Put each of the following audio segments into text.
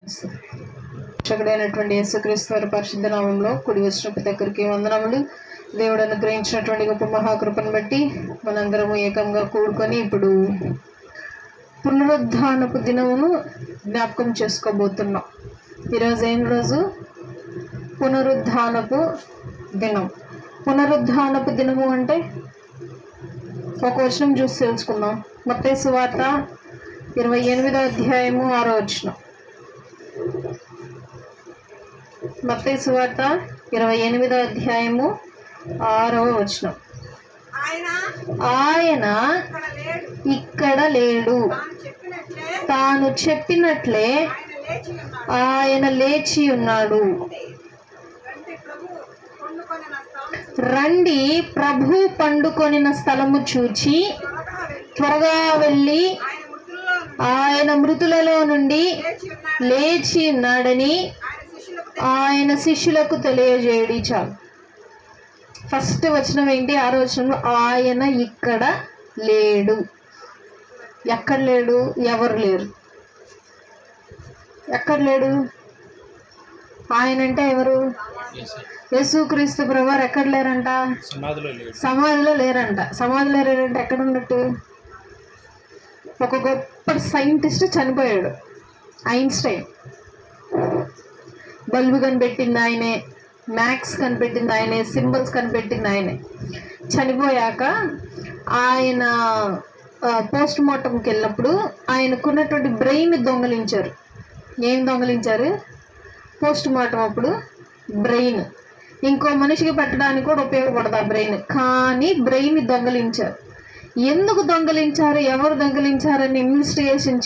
రక్షకుడైనటువంటి యేసుక్రీస్తు వారి పరిశుద్ధ నామంలో కూడి వచ్చిన ప్రతి ఒక్కరికి వందనములు. దేవుడు అనుగ్రహించినటువంటి గొప్ప మహాకృపను బట్టి మనందరము ఏకంగా కూడుకొని ఇప్పుడు పునరుద్ధానపు దినమును జ్ఞాపకం చేసుకోబోతున్నాం. ఈరోజు ఏం రోజు? పునరుద్ధానపు దినం. పునరుద్ధానపు దినము అంటే ఒక వచనం చూసి తెలుసుకుందాం. మత్తయి సువార్త 28వ అధ్యాయము 6వ వచనం. మత్తయి సువార్త 28వ అధ్యాయము 6వ వచనం. ఆయన ఇక్కడ లేడు, తాను చెప్పినట్లే ఆయన లేచి ఉన్నాడు. రండి, ప్రభు పండుకొనిన స్థలము చూచి త్వరగా వెళ్ళి ఆయన మృతులలో నుండి లేచి ఉన్నాడని ఆయన శిష్యులకు తెలియజేయడి. చాలు. ఫస్ట్ వచనం ఏంటి? 6వ వచనంలో ఆయన ఇక్కడ లేడు. ఎక్కడ లేడు? ఎవరు లేరు. ఎక్కడ లేడు? ఆయన అంటే ఎవరు? యేసుక్రీస్తు ప్రభువారు ఎక్కడ లేరంట? సమాధిలో లేరంట. సమాధిలో లేరంటే ఎక్కడ ఉన్నట్టు? ఒక గొప్ప సైంటిస్ట్ చనిపోయాడు, ఐన్స్టైన్. బల్బు కనిపెట్టింది ఆయనే, మ్యాథ్స్ కనిపెట్టింది ఆయనే, సింబల్స్ కనిపెట్టింది ఆయనే. చనిపోయాక ఆయన పోస్ట్ మార్టంకి వెళ్ళినప్పుడు ఆయనకున్నటువంటి బ్రెయిన్ దొంగలించారు. ఏం దొంగలించారు? పోస్ట్ మార్టం అప్పుడు బ్రెయిన్. ఇంకో మనిషికి పెట్టడానికి కూడా ఉపయోగపడదు ఆ బ్రెయిన్, కానీ బ్రెయిన్ దొంగలించారు. ఎందుకు దొంగలించారు, ఎవరు దొంగలించారని ఇన్వెస్టిగేషన్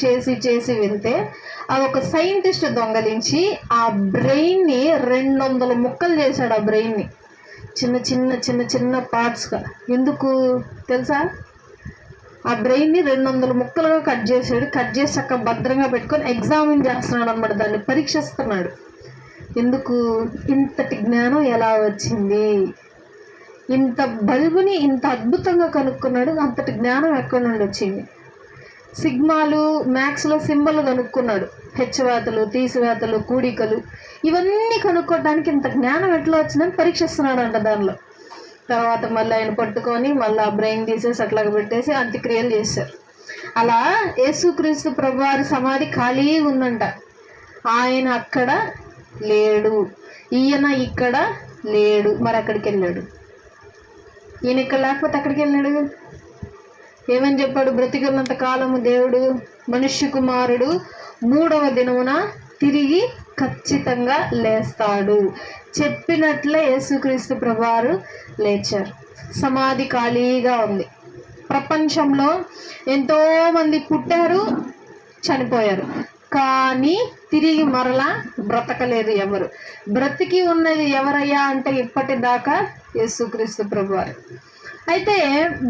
చేసి వెళ్తే అది ఒక సైంటిస్ట్ దొంగలించి ఆ బ్రెయిన్ని 200 ముక్కలు చేశాడు. ఆ బ్రెయిన్ని చిన్న చిన్న చిన్న చిన్న పార్ట్స్గా. ఎందుకు తెలుసా? ఆ బ్రెయిన్ని 200 ముక్కలుగా కట్ చేసాడు. కట్ చేసి అక్కడ భద్రంగా పెట్టుకొని ఎగ్జామిన్ చేస్తున్నాడు అన్నమాట, దాన్ని పరీక్షిస్తున్నాడు. ఎందుకు? ఇంతటి జ్ఞానం ఎలా వచ్చింది? ఇంత బల్బుని ఇంత అద్భుతంగా కనుక్కున్నాడు, అంతటి జ్ఞానం ఎక్కడి నుండి వచ్చింది? సిగ్మాలు, మ్యాథ్స్లో సింబల్ కనుక్కున్నాడు, హెచ్చవేతలు, తీసివేతలు, కూడికలు, ఇవన్నీ కనుక్కోవడానికి ఇంత జ్ఞానం ఎట్లా వచ్చిందని పరీక్షిస్తున్నాడు అంట దానిలో. తర్వాత మళ్ళీ ఆయన పట్టుకొని మళ్ళీ ఆ బ్రెయిన్ తీసేసి అట్లాగ పెట్టేసి అంత్యక్రియలు చేశారు. అలా యేసుక్రీస్తు ప్రభువారి సమాధి ఖాళీ ఉందంట. ఆయన అక్కడ లేడు, ఈయన ఇక్కడ లేడు. మరి అక్కడికి వెళ్ళాడు. ఈయన ఇక్కడ లేకపోతే అక్కడికి వెళ్ళాడు. ఏమని చెప్పాడు? బ్రతికున్నంత కాలము దేవుడు మనుష్య కుమారుడు 3వ దినమున తిరిగి ఖచ్చితంగా లేస్తాడు. చెప్పినట్లే యేసుక్రీస్తు ప్రభువారు లేచారు. సమాధి ఖాళీగా ఉంది. ప్రపంచంలో ఎంతోమంది పుట్టారు, చనిపోయారు, కానీ తిరిగి మరలా బ్రతకలేదు ఎవరు. బ్రతికి ఉన్నది ఎవరయ్యా అంటే ఇప్పటిదాకా యేసుక్రీస్తు ప్రభువారు. అయితే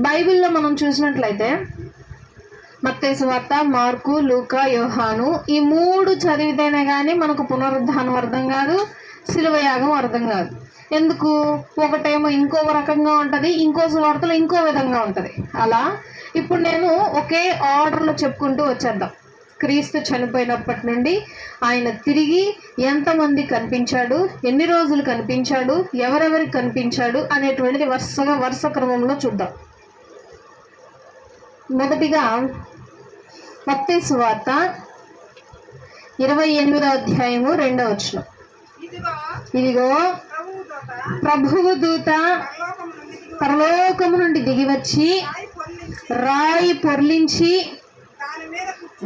బైబిల్లో మనం చూసినట్లయితే మత్తయి సువార్త, మార్కు, లూకా, యోహాను, ఈ 3 చదివితేనే కానీ మనకు పునరుద్ధానం అర్థం కాదు, శిలువ యాగం అర్థం కాదు. ఎందుకు? ఒకటేమో ఇంకో రకంగా ఉంటుంది, ఇంకో సువార్తలో ఇంకో విధంగా ఉంటుంది. అలా ఇప్పుడు నేను ఒకే ఆర్డర్లో చెప్పుకుంటూ వచ్చేద్దాం. క్రీస్తు చనిపోయినప్పటి నుండి ఆయన తిరిగి ఎంతమంది కనిపించాడు, ఎన్ని రోజులు కనిపించాడు, ఎవరెవరికి కనిపించాడు అనేటువంటిది వరుస క్రమంలో చూద్దాం. మొదటిగా మత్తయి సువార్త 28వ అధ్యాయము 2వ వచనం. ఇదిగో ప్రభువు దూత పరలోకము నుండి దిగివచ్చి రాయి పొర్లించి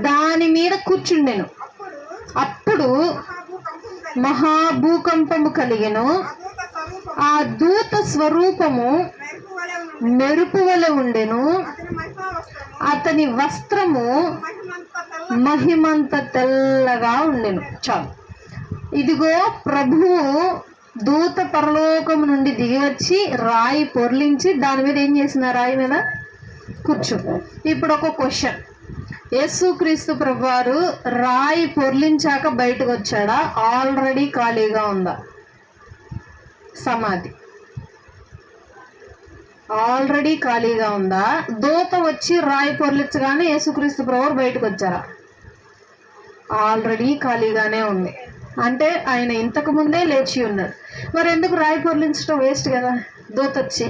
దాని మీద కూర్చుండెను. అప్పుడు మహాభూకంపము కలిగెను. ఆ దూత స్వరూపము మెరుపు వలె ఉండెను. అతని వస్త్రము మహిమంత తెల్లగా ఉండెను. చాలు. ఇదిగో ప్రభువు దూత పరలోకము నుండి దిగివచ్చి రాయి పొర్లించి దాని మీద ఏం చేసిన? రాయి మీద కూర్చో. ఇప్పుడు ఒక క్వశ్చన్. యేసుక్రీస్తు ప్రభువారు రాయి పొర్లించాక బయటకు వచ్చాడా? ఆల్రెడీ ఖాళీగా ఉందా సమాధి? ఆల్రెడీ ఖాళీగా ఉందా? దూత వచ్చి రాయి పొర్లించగానే యేసుక్రీస్తు ప్రభువారు బయటకు వచ్చారా? ఆల్రెడీ ఖాళీగానే ఉంది. అంటే ఆయన ఇంతకు ముందే లేచి ఉన్నాడు. మరి ఎందుకు రాయి పొర్లించడం? వేస్ట్ కదా. దూత వచ్చి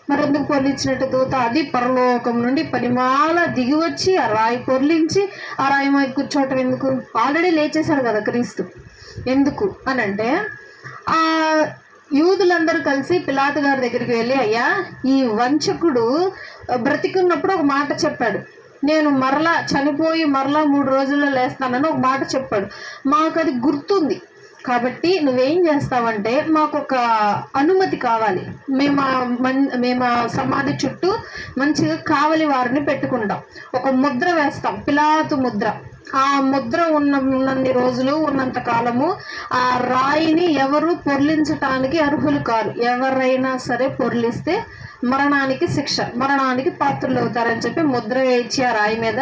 మరి ఎందుకు పొర్లించినట్టు? దూత అది పరలోకం నుండి పరిమాల దిగి వచ్చి ఆ రాయి పొర్లించి ఆ రాయి మీద కూర్చోవటం ఎందుకు? ఆల్రెడీ లేచేశాడు కదా క్రీస్తు. ఎందుకు అని అంటే, ఆ యూదులందరూ కలిసి పిలాతు గారి దగ్గరికి వెళ్ళి, అయ్యా ఈ వంచకుడు బ్రతికున్నప్పుడు ఒక మాట చెప్పాడు, నేను మరలా చనిపోయి మరలా 3 రోజుల్లో లేస్తానని ఒక మాట చెప్పాడు. మాకు అది గుర్తుంది. కాబట్టి నువ్వేం చేస్తావంటే, మాకు ఒక అనుమతి కావాలి. మేము సమాధి చుట్టూ మంచిగా కావలి వారిని పెట్టుకుంటాం. ఒక ముద్ర వేస్తాం, పిలాతు ముద్ర. ఆ ముద్ర ఉన్నన్ని రోజులు, ఉన్నంత కాలము ఆ రాయిని ఎవరు పొర్లించటానికి అర్హులు కారు. ఎవరైనా సరే పొర్లిస్తే మరణానికి శిక్ష, మరణానికి పాత్రలు అవుతారని చెప్పి ముద్ర వేయించి ఆ రాయి మీద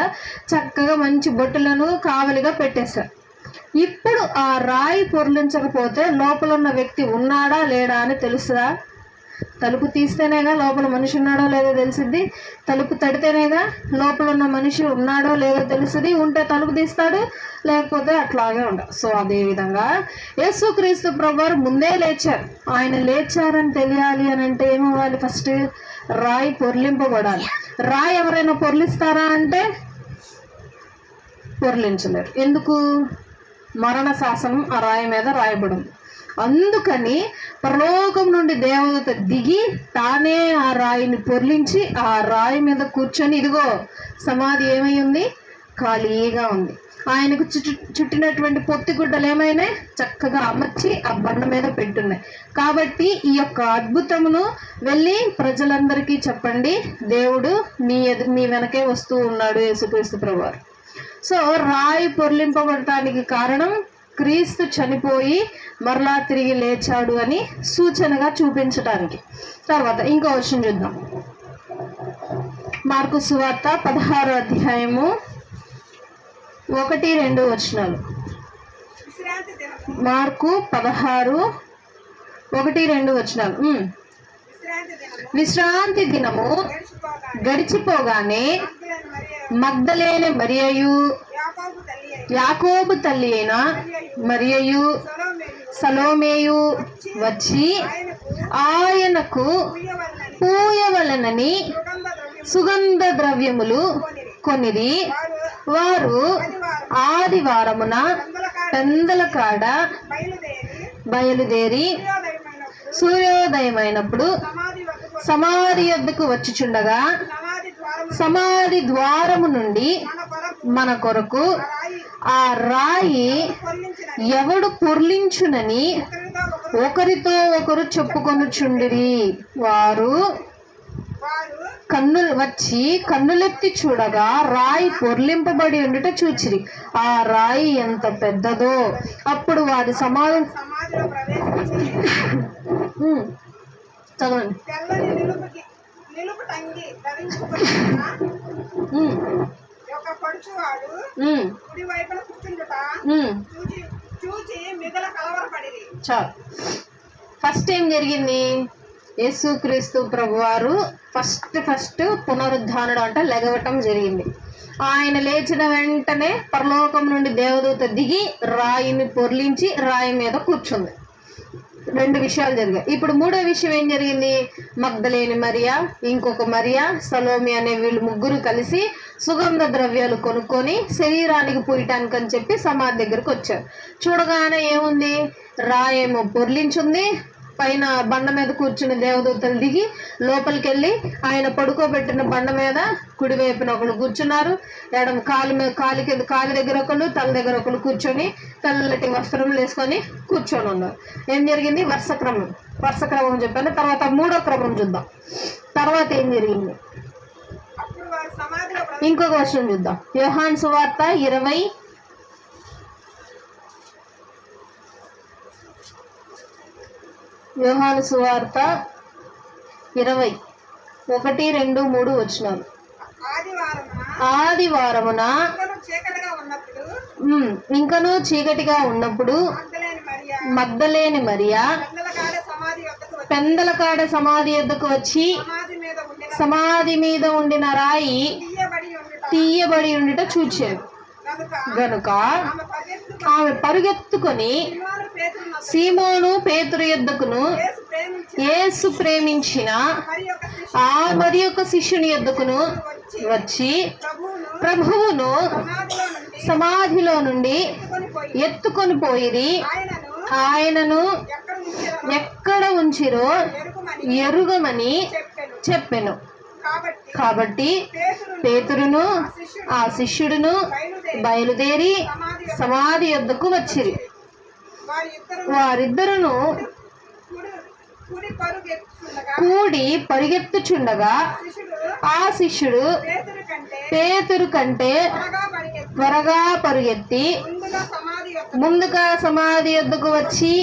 చక్కగా మంచి బొట్టులను కావలిగా పెట్టేశారు. ఇప్పుడు ఆ రాయి పొర్లించకపోతే లోపల ఉన్న వ్యక్తి ఉన్నాడా లేడా అని తెలుసుదా? తలుపు తీస్తేనేగా లోపల మనిషి ఉన్నాడో లేదో తెలిసిద్ది. తలుపు తడితేనేగా లోపల ఉన్న మనిషి ఉన్నాడో లేదో తెలుస్తుంది. ఉంటే తలుపు తీస్తాడు, లేకపోతే అట్లాగే ఉండదు. సో అదేవిధంగా యేసుక్రీస్తు ప్రభువారు ముందే లేచారు. ఆయన లేచారని తెలియాలి అని అంటే ఏమవ్వాలి? ఫస్ట్ రాయి పొర్లింపబడాలి. రాయి ఎవరైనా పొర్లిస్తారా అంటే పొర్లించలేరు. ఎందుకు? మరణ శాసనం ఆ రాయి మీద రాయబడింది. అందుకని పరలోకం నుండి దేవదూత దిగి తానే ఆ రాయిని పొర్లించి ఆ రాయి మీద కూర్చొని, ఇదిగో సమాధి ఏమై ఉంది? ఖాళీగా ఉంది. ఆయనకు చుట్టినటువంటి పొత్తిగుడ్డలు ఏమైనా చక్కగా అమర్చి ఆ బండ మీద పెట్టున్నాయి. కాబట్టి ఈ యొక్క అద్భుతమును వెళ్ళి ప్రజలందరికీ చెప్పండి, దేవుడు మీ వెనకే వస్తూ ఉన్నాడు, యేసుక్రీస్తు ప్రభువారు. సో రాయి పొర్లింపబడటానికి కారణం క్రీస్తు చనిపోయి మరలా తిరిగి లేచాడు అని సూచనగా చూపించడానికి. తర్వాత ఇంకో విషయం చూద్దాం. మార్కు సువార్త 16వ అధ్యాయము 1-2 వచనాలు. మార్కు 16:1-2 వచనాలు. విశ్రాంతి దినము గడిచిపోగానే మగ్దలేనే మరియయు, యాకోబు తల్లి అయిన మరియయు, సలోమేయు వచ్చి ఆయనకు పూయవలెనని సుగంధ ద్రవ్యములు కొనిరి. వారు ఆదివారమున పెందలకాడ బయలుదేరి సూర్యోదయమైనప్పుడు సమాధి యొద్దకు వచ్చుచుండగా సమాధి ద్వారము నుండి మన కొరకు ఆ రాయి ఎవడు పొర్లించునని ఒకరితో ఒకరు చెప్పుకొనుచుండిరి. వారు కన్నులెత్తి చూడగా రాయి పొర్లింపబడి ఉండుట చూచిరి. ఆ రాయి ఎంత పెద్దదో. అప్పుడు వారి సమాధి చదవండి. ఫస్ట్ ఏం జరిగింది? యేసుక్రీస్తు ప్రభువారు ఫస్ట్ పునరుద్ధానుడు అంటే లెగవటం జరిగింది. ఆయన లేచిన వెంటనే పరలోకం నుండి దేవదూత దిగి రాయిని పొర్లించి రాయి మీద కూర్చుంది. 2 విషయాలు జరిగాయి. ఇప్పుడు 3వ విషయం ఏం జరిగింది? మగ్దలేని మరియా, ఇంకొక మరియా, సలోమి అనే వీళ్ళు ముగ్గురు కలిసి సుగంధ ద్రవ్యాలు కొనుక్కొని శరీరానికి పూయటానికి అని చెప్పి సమాధి దగ్గరకు వచ్చారు. చూడగానే ఏముంది? రాయేమో పొర్లించుంది. పైన బండ మీద కూర్చుని దేవదూతలు దిగి లోపలికి వెళ్ళి ఆయన పడుకోబెట్టిన బండ మీద కుడివైపున ఒకళ్ళు కూర్చున్నారు. ఎడమ కాలి దగ్గర ఒకళ్ళు, తల దగ్గర ఒకళ్ళు కూర్చొని తెల్లటి వస్త్రములు వేసుకొని కూర్చొని ఉన్నారు. ఏం జరిగింది? వరుస క్రమం చెప్పాను. తర్వాత 3వ క్రమం చూద్దాం. తర్వాత ఏం జరిగింది? ఇంకొక వర్షం చూద్దాం. యోహాను సువార్త 20 యోహాను సువార్త 20:1-2-3 వచనాలు. ఆదివారమున ఇంకనూ చీకటిగా ఉన్నప్పుడు మగ్దలేని మరియా పెందలకాడ సమాధి యొద్దకు వచ్చి సమాధి మీద ఉండిన రాయి తీయబడి ఉండుట చూచారు. గనుక ఆమె పరుగెత్తుకొని సీమోను పేతురు యొద్దకును యేసు ప్రేమించిన ఆ మరి యొక్క శిష్యుని యొద్దకును వచ్చి ప్రభువును సమాధిలో నుండి ఎత్తుకొని పోయిరి, ఆయనను ఎక్కడ ఉంచిరో ఎరుగమని చెప్పెను. కాబట్టి పేతురును ఆ శిష్యుడును బయలుదేరి సమాధి యొద్దకు వచ్చిరి. వారిద్దరును కూడి పరిగెత్తుచుండగా ఆ శిష్యుడు పేతురు కంటే త్వరగా పరుగెత్తి ముందుగా సమాధి యొద్దకు వచ్చి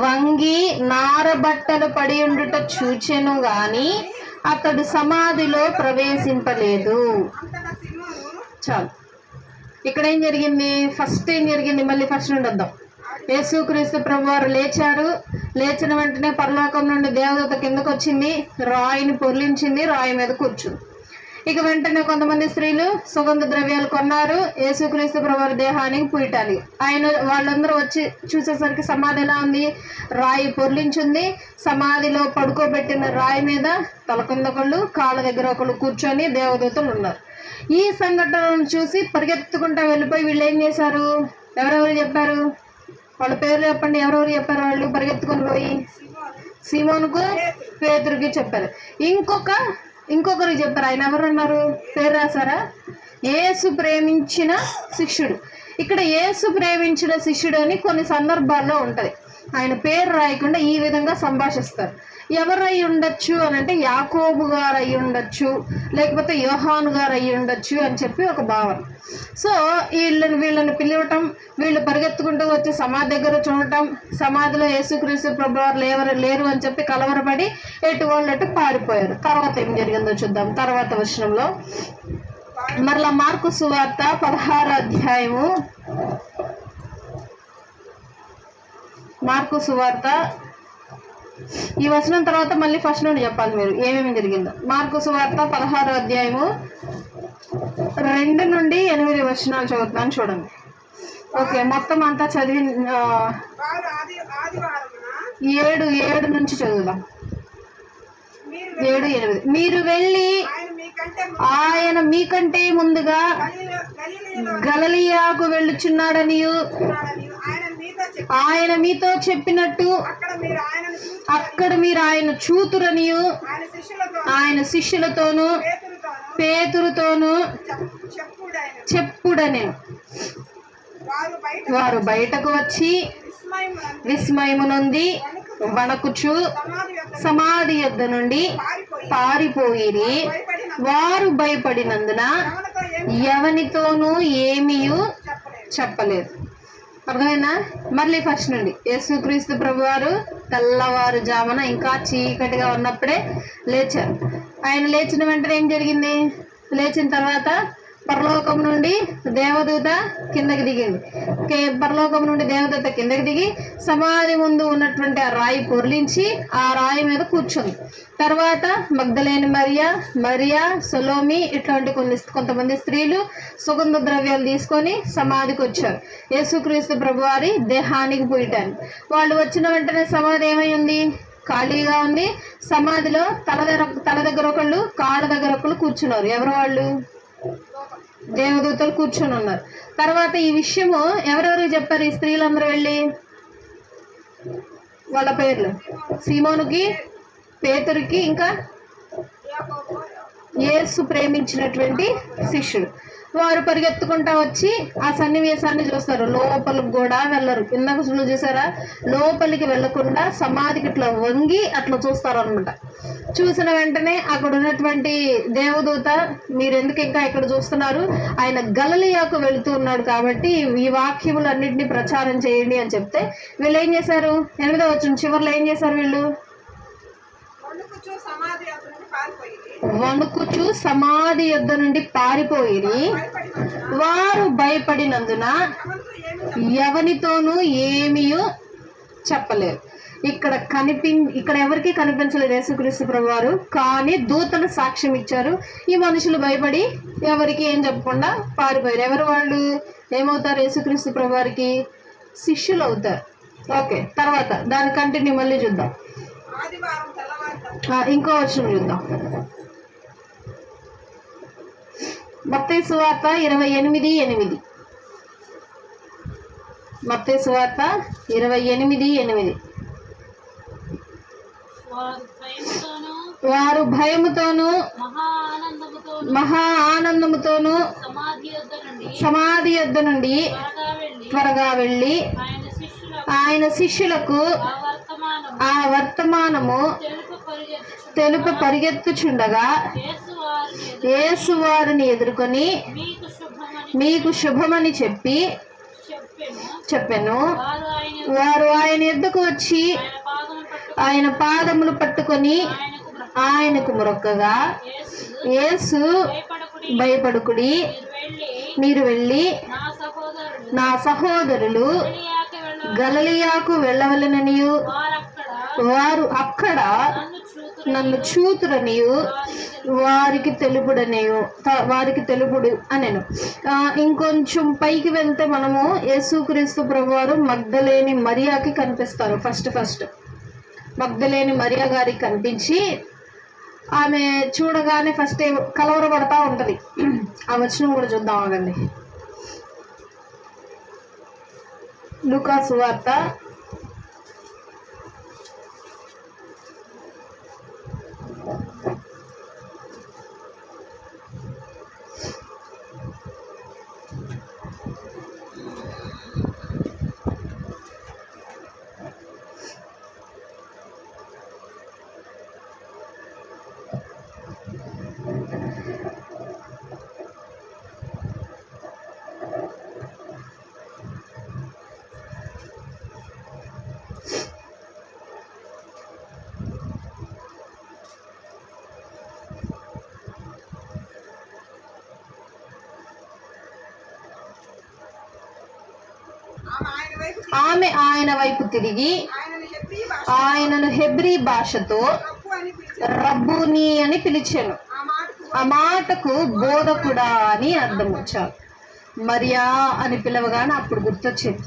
వంగి నారబట్టలు పడి ఉండుట చూచెను గాని అతడు సమాధిలో ప్రవేశింపలేదు. చాలు. ఇక్కడ ఏం జరిగింది? ఫస్ట్ ఏం జరిగింది? మళ్ళీ ఫస్ట్ నుండి వద్దాం. యేసుక్రీస్తు ప్రభువారు లేచారు. లేచిన వెంటనే పరలోకం నుండి దేవదూత కిందకు వచ్చింది, రాయిని పొర్లించింది, రాయి మీద కూర్చుంది. ఇక వెంటనే కొంతమంది స్త్రీలు సుగంధ ద్రవ్యాలు కొన్నారు యేసుక్రీస్తు ప్రభువారి దేహానికి పూయటానికి. వాళ్ళందరూ వచ్చి చూసేసరికి సమాధి ఎలా ఉంది? రాయి పొర్లించింది. సమాధిలో పడుకోబెట్టిన రాయి మీద తల కింద ఒకళ్ళు, కాళ్ళ దగ్గర ఒకళ్ళు కూర్చొని దేవదూతలు ఉన్నారు. ఈ సంఘటనను చూసి పరిగెత్తుకుంటా వెళ్ళిపోయి వీళ్ళు ఏం చేశారు? ఎవరెవరు చెప్పారు? వాళ్ళ పేర్లు చెప్పండి. ఎవరెవరు చెప్పారు? వాళ్ళు పరిగెత్తుకొని పోయి సీమోనుకు పేతురుకి చెప్పారు. ఇంకొకరికి చెప్పారు. ఆయన ఎవరున్నారు? పేరు రాశారా? యేసు ప్రేమించిన శిష్యుడు. ఇక్కడ యేసు ప్రేమించిన శిష్యుడు అని కొన్ని సందర్భాల్లో ఉంటుంది. ఆయన పేరు రాయకుండా ఈ విధంగా సంభాషిస్తారు. ఎవరు అయి ఉండొచ్చు అని అంటే యాకోబు గారు అయి ఉండొచ్చు, లేకపోతే యోహాను గారు అయి ఉండొచ్చు అని చెప్పి ఒక భావన. సో వీళ్ళని పిలవటం, వీళ్ళు పరిగెత్తుకుంటూ వచ్చి సమాధి దగ్గర చూడటం, సమాధిలో యేసుక్రీస్తు ప్రభువారు లేరు అని చెప్పి కలవరపడి ఎటు వాళ్ళు అటు పారిపోయారు. తర్వాత ఏం జరిగిందో చూద్దాం. తర్వాత వచనంలో మరలా మార్కు సువార్త 16వ అధ్యాయము, మార్కు సువార్త ఈ వచనం తర్వాత మళ్ళీ ఫస్ట్ నుండి చెప్పాలి మీరు ఏమేమి జరిగిందో. మార్కు సువార్త 16వ అధ్యాయము 2 నుండి 8 వచనాలు చదువుతున్నాను, చూడండి. ఓకే, మొత్తం అంతా చదివి 7 నుంచి చదువుదాం. 7, 8. మీరు వెళ్ళి ఆయన మీకంటే ముందుగా గలిలయకు వెళ్ళుచున్నాడనియు ఆయన మీతో చెప్పినట్టు అక్కడ మీరు ఆయన చూతురనియు ఆయన శిష్యులతోనూ పేతురుతోనూ చెప్పుడనెను. వారు బయటకు వచ్చి విస్మయము నొంది వణకుచు సమాధి యొద్ద నుండి పారిపోయిరి. వారు భయపడినందున ఎవనితోనూ ఏమీ చెప్పలేదు. అర్థమైనా? మళ్ళీ ఫస్ట్ నుండి. యేసుక్రీస్తు ప్రభువారు తెల్లవారుజామున ఇంకా చీకటిగా ఉన్నప్పుడే లేచారు. ఆయన లేచిన వెంటనే ఏం జరిగింది? లేచిన తర్వాత పరలోకం నుండి దేవదూత కిందకి దిగింది. పరలోకం నుండి దేవదూత కిందకి దిగి సమాధి ముందు ఉన్నటువంటి ఆ రాయి పొర్లించి ఆ రాయి మీద కూర్చుంది. తర్వాత మగ్దలేని మరియా, సొలోమి ఇట్లాంటి కొంతమంది స్త్రీలు సుగంధ ద్రవ్యాలు తీసుకొని సమాధికి వచ్చారు యేసుక్రీస్తు ప్రభువారి దేహానికి పూయటానికి. వాళ్ళు వచ్చిన వెంటనే సమాధి ఏమై ఉంది? ఖాళీగా ఉంది. సమాధిలో తల దగ్గర ఒకళ్ళు, కాళ్ళ దగ్గర ఒకళ్ళు కూర్చున్నారు. ఎవరు వాళ్ళు? దేవదూతలు కూర్చొని ఉన్నారు. తర్వాత ఈ విషయము ఎవరెవరికి చెప్పారు? ఈ స్త్రీలందరూ వెళ్ళి వాళ్ళ పేర్లు సీమోనుకి, పేతురుకి, ఇంకా యేసు ప్రేమించినటువంటి శిష్యుడు. వారు పరిగెత్తుకుంటా వచ్చి ఆ సన్నివేశాన్ని చూస్తారు. లోపలికి కూడా వెళ్ళరు. ఇందాక చూసారా? లోపలికి వెళ్ళకుండా సమాధికి ఇట్లా వంగి అట్లా చూస్తారు అనమాట. చూసిన వెంటనే అక్కడ ఉన్నటువంటి దేవదూత, మీరు ఎందుకు ఇంకా ఇక్కడ చూస్తున్నారు? ఆయన గలిలయకు వెళుతూ ఉన్నాడు కాబట్టి ఈ వాక్యములన్నింటినీ ప్రచారం చేయండి అని చెప్తే వీళ్ళు ఏం చేశారు? 8వ వచనం చివరిలో ఏం చేశారు? వీళ్ళు వణుకుచు సమాధి యొద్ద నుండి పారిపోయిరి. వారు భయపడినందున ఎవనితోనూ ఏమీ చెప్పలేరు. ఇక్కడ ఎవరికి కనిపించలేదు యేసుక్రీస్తు ప్రభువారు, కానీ దూతలు సాక్ష్యం ఇచ్చారు. ఈ మనుషులు భయపడి ఎవరికి ఏం చెప్పకుండా పారిపోయారు. ఎవరు వాళ్ళు? ఏమవుతారు? యేసుక్రీస్తు ప్రభువారికి శిష్యులు అవుతారు. ఓకే, తర్వాత దాని కంటిన్యూ మళ్ళీ చూద్దాం. ఇంకో వచనం చూద్దాం. మత్తయి సువార్త 28:8. మత్తయి సువార్త 28:8. వారు భయముతోను మహా ఆనందముతోను సమాధి యొద్ద నుండి త్వరగా వెళ్ళి ఆయన శిష్యులకు ఆ వర్తమానము తెలుపు పరిగెత్తుచుండగా యేసు వారిని ఎదుర్కొని మీకు శుభమని చెప్పెను. వారు ఆయన ఎద్దుకు వచ్చి ఆయన పాదములు పట్టుకొని ఆయనకు మొరక్కగా, యేసు భయపడకుడి, మీరు వెళ్ళి నా సహోదరులు గలిలయకు వెళ్ళవలెననియు వారు అక్కడ నన్ను చూతురనియు వారికి తెలుపుడు అనెను. ఇంకొంచెం పైకి వెళ్తే మనము యేసుక్రీస్తు ప్రభువారు మగ్దలేని మరియాకి కనిపిస్తారు. ఫస్ట్ మగ్దలేని మరియా గారికి కనిపించి ఆమె చూడగానే ఫస్ట్ కలవరపడతా ఉంటది. ఆ వచనం కూడా చూద్దాం, ఆగండి. లూకా సువార్త 'ఆమె ఆయన వైపు తిరిగి ఆయనను హెబ్రీ భాషతో రబ్బూని అని పిలిచాను. ఆ మాటకు బోధకుడా అని అర్థం వచ్చారు. మరియా అని పిలవగానే అప్పుడు గుర్తొచ్చింది,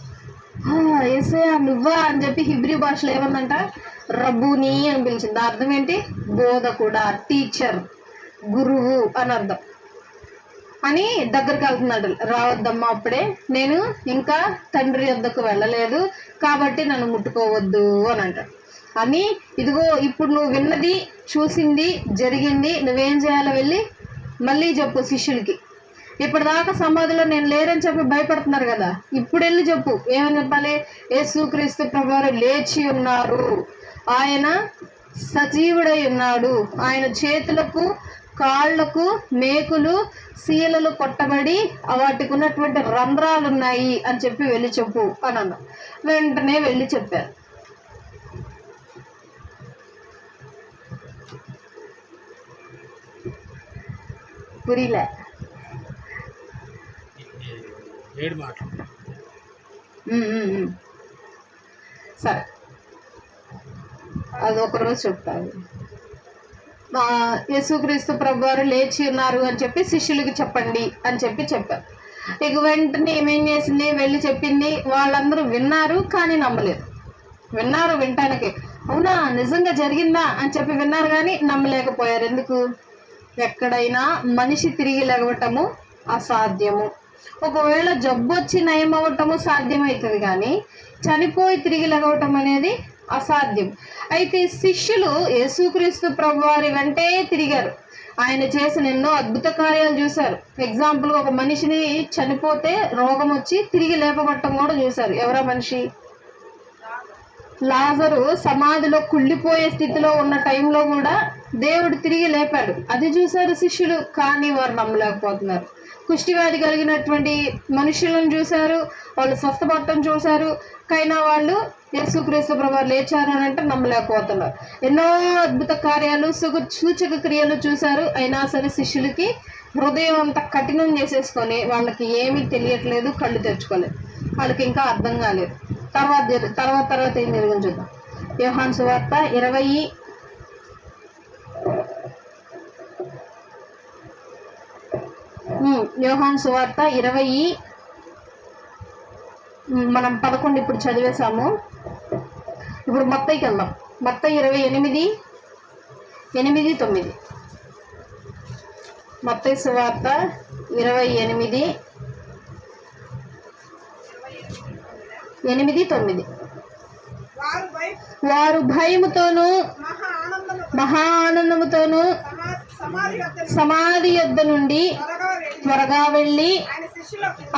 యేసయ్యా నువ్వా అని చెప్పి హెబ్రీ భాషలో ఏమందంట? రబ్బూని అని పిలిచింది. అర్థం ఏంటి? బోధకుడా, టీచర్, గురువు అని అర్థం. అని దగ్గరికి వెళ్తున్నాడు. రావద్దమ్మా, అప్పుడే నేను ఇంకా తండ్రి వద్దకు వెళ్ళలేదు కాబట్టి నన్ను ముట్టుకోవద్దు అని అంటాడు. అని ఇదిగో ఇప్పుడు నువ్వు విన్నది, చూసింది, జరిగింది, నువ్వేం చేయాలో వెళ్ళి మళ్ళీ చెప్పు శిష్యులకి. ఇప్పటిదాకా సమాధిలో నేను లేరని చెప్పి భయపడుతున్నారు కదా, ఇప్పుడు వెళ్ళి చెప్పు. ఏమని చెప్పాలి? యేసుక్రీస్తు ప్రభువారు లేచి ఉన్నారు, ఆయన సజీవుడై ఉన్నాడు, ఆయన చేతులకు కాళ్లకు మేకులు శీలలు కొట్టబడి వాటికి ఉన్నటువంటి రంధ్రాలు ఉన్నాయి అని చెప్పి వెళ్ళి చెప్పు అని అన్నా. వెంటనే వెళ్ళి చెప్పారు. పురిలే సరే, అది ఒకరోజు చెప్తాను. యేసుక్రీస్తు ప్రభువారు లేచి ఉన్నారు అని చెప్పి శిష్యులకి చెప్పండి అని చెప్పి చెప్పారు. ఇక వెంటనే ఏమేం చేసింది? వెళ్ళి చెప్పింది. వాళ్ళందరూ విన్నారు కానీ నమ్మలేదు. విన్నారు, వినటానికి అవునా నిజంగా జరిగిందా అని చెప్పి విన్నారు కానీ నమ్మలేకపోయారు. ఎందుకు? ఎక్కడైనా మనిషి తిరిగి లేవటము అసాధ్యము. ఒకవేళ జబ్బు వచ్చి నయం అవ్వటము సాధ్యమవుతుంది కానీ చనిపోయి తిరిగి లేవటం అనేది అసాధ్యం. అయితే శిష్యులు యేసుక్రీస్తు ప్రభువారి వెంటే తిరిగారు. ఆయన చేసిన ఎన్నో అద్భుత కార్యాలు చూశారు. ఎగ్జాంపుల్, ఒక మనిషిని చనిపోతే రోగం వచ్చి తిరిగి లేపబట్టం కూడా చూశారు. ఎవరా మనిషి? లాజరు సమాధిలో కుళ్ళిపోయే స్థితిలో ఉన్న టైంలో కూడా దేవుడు తిరిగి లేపాడు. అది చూశారు శిష్యులు, కానీ వారు నమ్మలేకపోతున్నారు. కుష్టివ్యాధి కలిగినటువంటి మనుషులను చూశారు, వాళ్ళు స్వస్థపడటం చూశారు, కైనా వాళ్ళు యేసుక్రీస్తు ప్రభువారు లేచారు అని అంటే నమ్మలేకపోతున్నారు. ఎన్నో అద్భుత కార్యాలు, సూచక క్రియలు చూశారు. అయినా సరే శిష్యులకి హృదయం అంతా కఠినం చేసేసుకొని వాళ్ళకి ఏమీ తెలియట్లేదు, కళ్ళు తెచ్చుకోలేదు, వాళ్ళకి ఇంకా అర్థం కాలేదు. తర్వాత ఏం జరిగింది చూద్దాం. యోహాను సువార్త 20 యోహాను సువార్త 20 మనం 11 ఇప్పుడు చదివేశాము. ఇప్పుడు మత్తయికి వెళ్దాం. మత్తయి 28, 8, 9. మత్తయి సువార్త 28, 8, 9. వారు భయముతోనూ మహా ఆనందముతోనూ సమాధి యొద్ద నుండి త్వరగా వెళ్ళి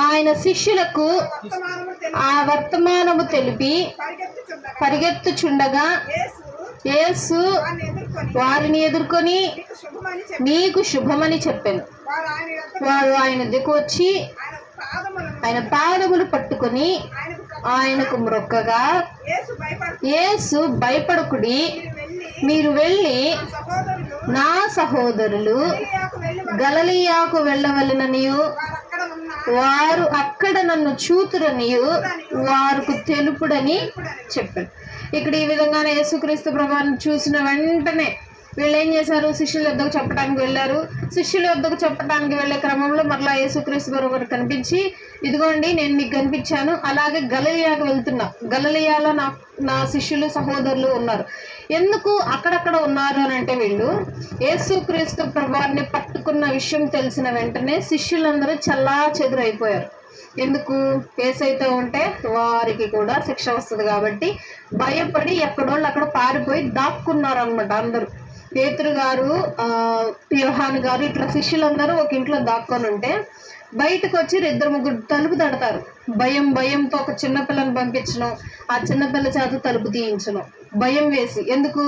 ఆయన శిష్యులకు ఆ వర్తమానము తెలిపి పరిగెత్తుచుండగా యేసు వారిని ఎదుర్కొని మీకు శుభమని చెప్పాను. వారు ఆయన దగ్గరకు వచ్చి ఆయన పాదములు పట్టుకొని ఆయనకు మొక్కగా, యేసు భయపడకుడి, మీరు వెళ్ళి నా సహోదరులు గలిలయకు వెళ్ళవలెననియు వారు అక్కడ నన్ను చూతురనియు వారికి తెలుపుడని చెప్పాడు. ఇక్కడ ఈ విధంగానే యేసుక్రీస్తు ప్రభువుని చూసిన వెంటనే వీళ్ళు ఏం చేశారు? శిష్యుల వద్దకు చెప్పడానికి వెళ్ళారు. శిష్యుల వద్దకు చెప్పడానికి వెళ్ళే క్రమంలో మరలా యేసుక్రీస్తు ప్రభువు కనిపించి, ఇదిగోండి నేను మీకు కనిపించాను, అలాగే గలిలయకు వెళ్తున్నా, గలిలయలో నా శిష్యులు సహోదరులు ఉన్నారు. ఎందుకు అక్కడక్కడ ఉన్నారు అని అంటే, వీళ్ళు యేసుక్రీస్తు ప్రభువుని పట్టుకున్న విషయం తెలిసిన వెంటనే శిష్యులందరూ చల్లా చెదురైపోయారు. ఎందుకు? యేసైతే ఉంటే వారికి కూడా శిక్ష వస్తుంది కాబట్టి భయపడి ఎక్కడోళ్ళు అక్కడ పారిపోయి దాక్కున్నారు అనమాట. అందరూ పేతురు గారు, యోహాను గారు, ఇట్లా శిష్యులందరూ ఒక ఇంట్లో దాక్కొని ఉంటే బయటకు వచ్చి 2-3 తలుపు తడతారు. భయంతో ఒక చిన్నపిల్లని పంపించను, ఆ చిన్నపిల్ల చేత తలుపు తీయించను, భయం వేసి. ఎందుకు?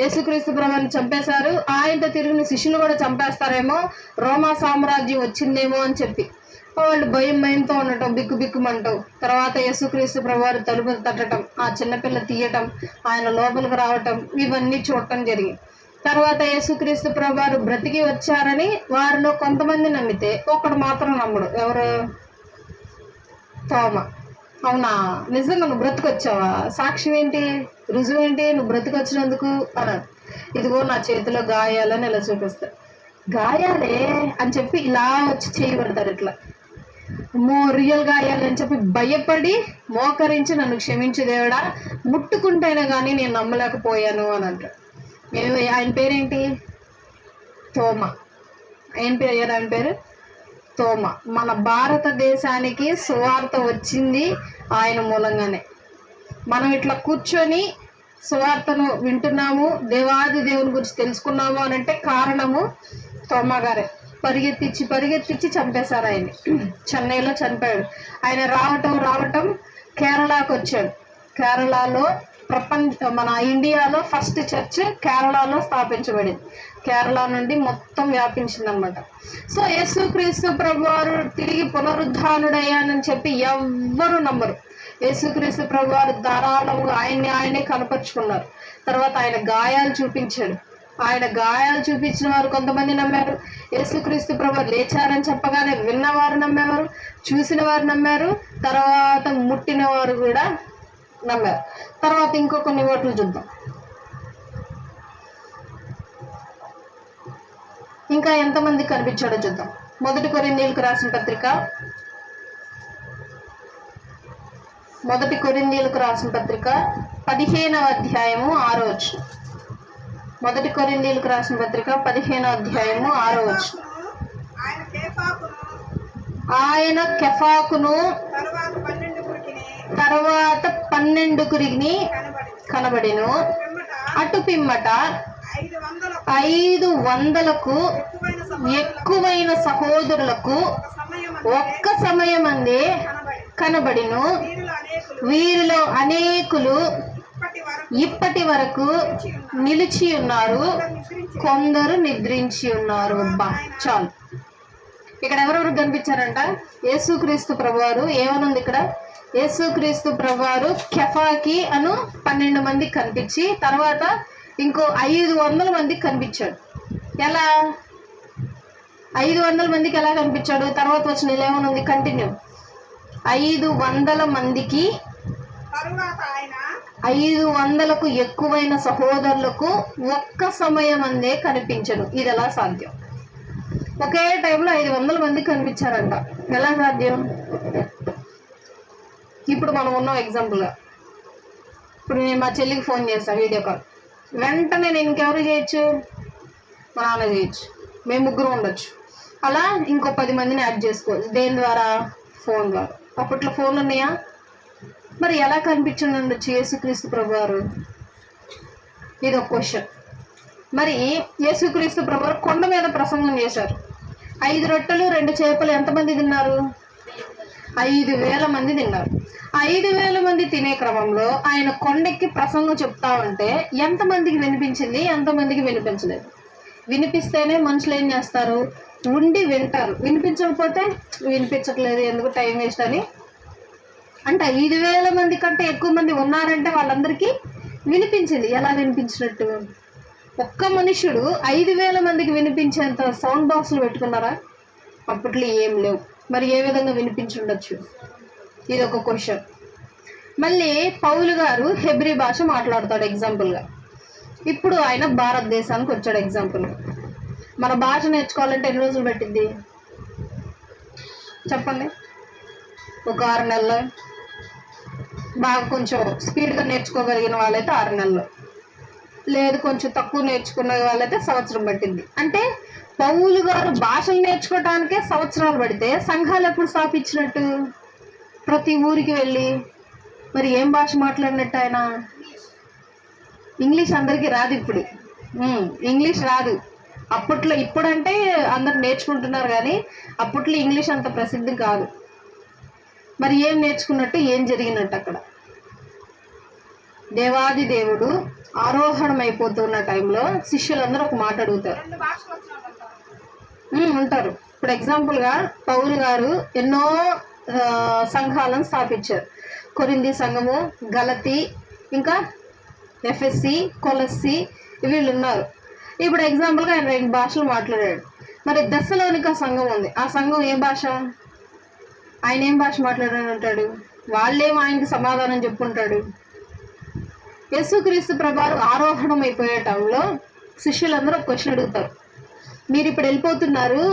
యేసుక్రీస్తు ప్రభువుని చంపేశారు, ఆయనతో తిరిగిన శిష్యులు కూడా చంపేస్తారేమో, రోమా సామ్రాజ్యం వచ్చిందేమో అని చెప్పి వాళ్ళు భయంతో ఉండటం, బిక్కుమంటూ. తర్వాత యేసుక్రీస్తు ప్రభువారు తలుపు తట్టడం, ఆ చిన్నపిల్ల తీయటం, ఆయన లోపలికి రావటం, ఇవన్నీ చూడటం జరిగింది. తర్వాత యేసుక్రీస్తు ప్రభువారు బ్రతికి వచ్చారని వారిలో కొంతమంది నమ్మితే ఒకడు మాత్రం నమ్మడు. ఎవరు? తోమ. అవునా, నిజంగా నువ్వు బ్రతికొచ్చావా? సాక్ష్యం ఏంటి? రుజువు ఏంటి నువ్వు బ్రతికొచ్చినందుకు అన్నాడు. ఇదిగో నా చేతిలో గాయాలని ఇలా చూపిస్తా. గాయాలే అని చెప్పి ఇలా వచ్చి చేయబడతారు. ఇట్లా రియల్ గాయాలని చెప్పి భయపడి మోకరించి, నన్ను క్షమించు దేవుడా, ముట్టుకుంటేనే కానీ నేను నమ్మలేకపోయాను అని అంటాడు. ఆయన పేరేంటి? తోమ. ఆయన పేరు తోమ. మన భారతదేశానికి సువార్త వచ్చింది ఆయన మూలంగానే. మనం ఇట్లా కూర్చొని సువార్తను వింటున్నాము, దేవాది దేవుని గురించి తెలుసుకున్నాము అని అంటే కారణము తోమ గారే. పరిగెత్తించి చంపేశారు ఆయన్ని. చెన్నైలో చనిపోయాడు. ఆయన రావటం కేరళకు వచ్చాడు. కేరళలో మన ఇండియాలో ఫస్ట్ చర్చ్ కేరళలో స్థాపించబడింది. కేరళ నుండి మొత్తం వ్యాపించింది అనమాట. సో యేసుక్రీస్తు ప్రభువారు తిరిగి పునరుద్ధానుడయ్యానని చెప్పి ఎవ్వరు నమ్మరు. యేసుక్రీస్తు ప్రభువారు ధారాళంగా ఆయనే కనపరుచుకున్నారు. తర్వాత ఆయన గాయాలు చూపించాడు. ఆయన గాయాలు చూపించిన వారు కొంతమంది నమ్మారు. యేసుక్రీస్తు ప్రభువు లేచారని చెప్పగానే విన్నవారు నమ్మేవారు, చూసిన వారు నమ్మారు, తర్వాత ముట్టిన వారు కూడా నమ్మారు. తర్వాత ఇంకో కొన్ని ఓట్లు చూద్దాం. ఇంకా ఎంతమంది కనిపించాడో చూద్దాం. 1 కొరింథీయులకు రాసిన పత్రిక 15వ అధ్యాయము 6వ వచనం. 1 కొరింథీయులకు రాసిన పత్రిక 15వ అధ్యాయము 6వ వచనం. ఆయన కెఫాకును తర్వాత 12 కనబడెను. అటు పిమ్మట 500కు ఎక్కువైన సహోదరులకు ఒక్క సమయమందే కనబడెను. వీరిలో అనేకులు ఇప్పటి వరకు నిలిచి ఉన్నారు, కొందరు నిద్రించి ఉన్నారు. చాలు. ఇక్కడ ఎవరెవరు కనిపించారంట? యేసుక్రీస్తు ప్రభువారు. ఏమనుంది ఇక్కడ? యేసుక్రీస్తు ప్రభువారు కెఫాకి 12 మందికి కనిపించి తర్వాత ఇంకో 500 మందికి కనిపించాడు. ఎలా? 500 మందికి ఎలా కనిపించాడు? తర్వాత వచ్చిన ఏమనుంది? కంటిన్యూ. 500 మందికి 500కు ఎక్కువైన సహోదరులకు ఒక్క సమయం అందే కనిపించను. ఇది ఎలా సాధ్యం? ఒకే టైంలో 500 మంది కనిపించారంట. ఎలా సాధ్యం? ఇప్పుడు మనం ఉన్నాం ఎగ్జాంపుల్గా. ఇప్పుడు నేను మా చెల్లికి ఫోన్ చేస్తాను వీడియో కాల్, వెంటనే నేను ఇంకెవరు చేయొచ్చు? మా నాన్న చేయొచ్చు, మేము ముగ్గురు ఉండొచ్చు. అలా ఇంకో 10 మందిని యాడ్ చేసుకోవచ్చు. దేని ద్వారా? ఫోన్ ద్వారా. అప్పట్లో ఫోన్లు ఉన్నాయా? మరి ఎలా కనిపించుండొచ్చు యేసుక్రీస్తు ప్రభు వారు? ఇది ఒక క్వశ్చన్. మరి యేసుక్రీస్తు ప్రభు వారు కొండ మీద ప్రసంగం చేశారు. 5 రొట్టెలు 2 చేపలు ఎంతమంది తిన్నారు? 5,000 మంది తిన్నారు. 5,000 మంది తినే క్రమంలో ఆయన కొండెక్కి ప్రసంగం చెప్తా ఉంటే ఎంతమందికి వినిపించింది, ఎంతమందికి వినిపించలేదు? వినిపిస్తేనే మనుషులు ఏం చేస్తారు? ఉండి వింటారు. వినిపించకపోతే వినిపించట్లేదు, ఎందుకు టైం వేస్ట్ అని. అంటే 5,000 మంది కంటే ఎక్కువ మంది ఉన్నారంటే వాళ్ళందరికీ వినిపించింది. ఎలా వినిపించినట్టు? ఒక్క మనుషుడు 5,000 మందికి వినిపించేంత సౌండ్ బాక్సులు పెట్టుకున్నారా? అప్పట్లో ఏం లేవు. మరి ఏ విధంగా వినిపించుండొచ్చు? ఇది ఒక క్వశ్చన్. మళ్ళీ పౌలు గారు హెబ్రీ భాష మాట్లాడతాడు ఎగ్జాంపుల్గా. ఇప్పుడు ఆయన భారతదేశానికి వచ్చాడు ఎగ్జాంపుల్. మన భాష నేర్చుకోవాలంటే ఎన్ని రోజులు పట్టిద్ది చెప్పండి? ఒక 6 నెలలు. బాగా కొంచెం స్పీడ్గా నేర్చుకోగలిగిన వాళ్ళైతే 6 నెలలు, లేదు కొంచెం తక్కువ నేర్చుకున్న వాళ్ళైతే సంవత్సరం పట్టింది. అంటే పౌలు గారు భాషలు నేర్చుకోవడానికే సంవత్సరాలు పడితే సంఘాలు ఎప్పుడు స్థాపించినట్టు? ప్రతి ఊరికి వెళ్ళి. మరి ఏం భాష మాట్లాడినట్టు ఆయన? ఇంగ్లీష్ అందరికీ రాదు ఇప్పుడు. ఇంగ్లీష్ రాదు అప్పట్లో. ఇప్పుడంటే అందరు నేర్చుకుంటున్నారు కానీ అప్పట్లో ఇంగ్లీష్ అంత ప్రసిద్ధి కాదు. మరి ఏం నేర్చుకున్నట్టు, ఏం జరిగినట్టు అక్కడ? దేవాది దేవుడు ఆరోహణం అయిపోతున్న టైంలో శిష్యులందరూ ఒక మాట అడుగుతారు. ఉంటారు. ఇప్పుడు ఎగ్జాంపుల్గా పౌలు గారు ఎన్నో సంఘాలను స్థాపించారు. కొరింథీ సంఘము, గలతీ, ఇంకా ఎఫెసీ, కొలస్సీ, వీళ్ళు ఉన్నారు. ఇప్పుడు ఎగ్జాంపుల్గా ఆయన 2 భాషలు మాట్లాడాడు. మరి దశలోనిక సంఘం ఉంది. ఆ సంఘం ఏ భాష? ఆయన ఏం భాష మాట్లాడాడు అంటాడు? వాళ్ళేమో ఆయనకి సమాధానం చెప్పుకుంటాడు. యేసుక్రీస్తు ప్రభు ఆరోహణం అయిపోయే టైంలో శిష్యులందరూ ఒక క్వశ్చన్ అడుగుతారు. మీరు ఇప్పుడు వెళ్ళిపోతున్నారు,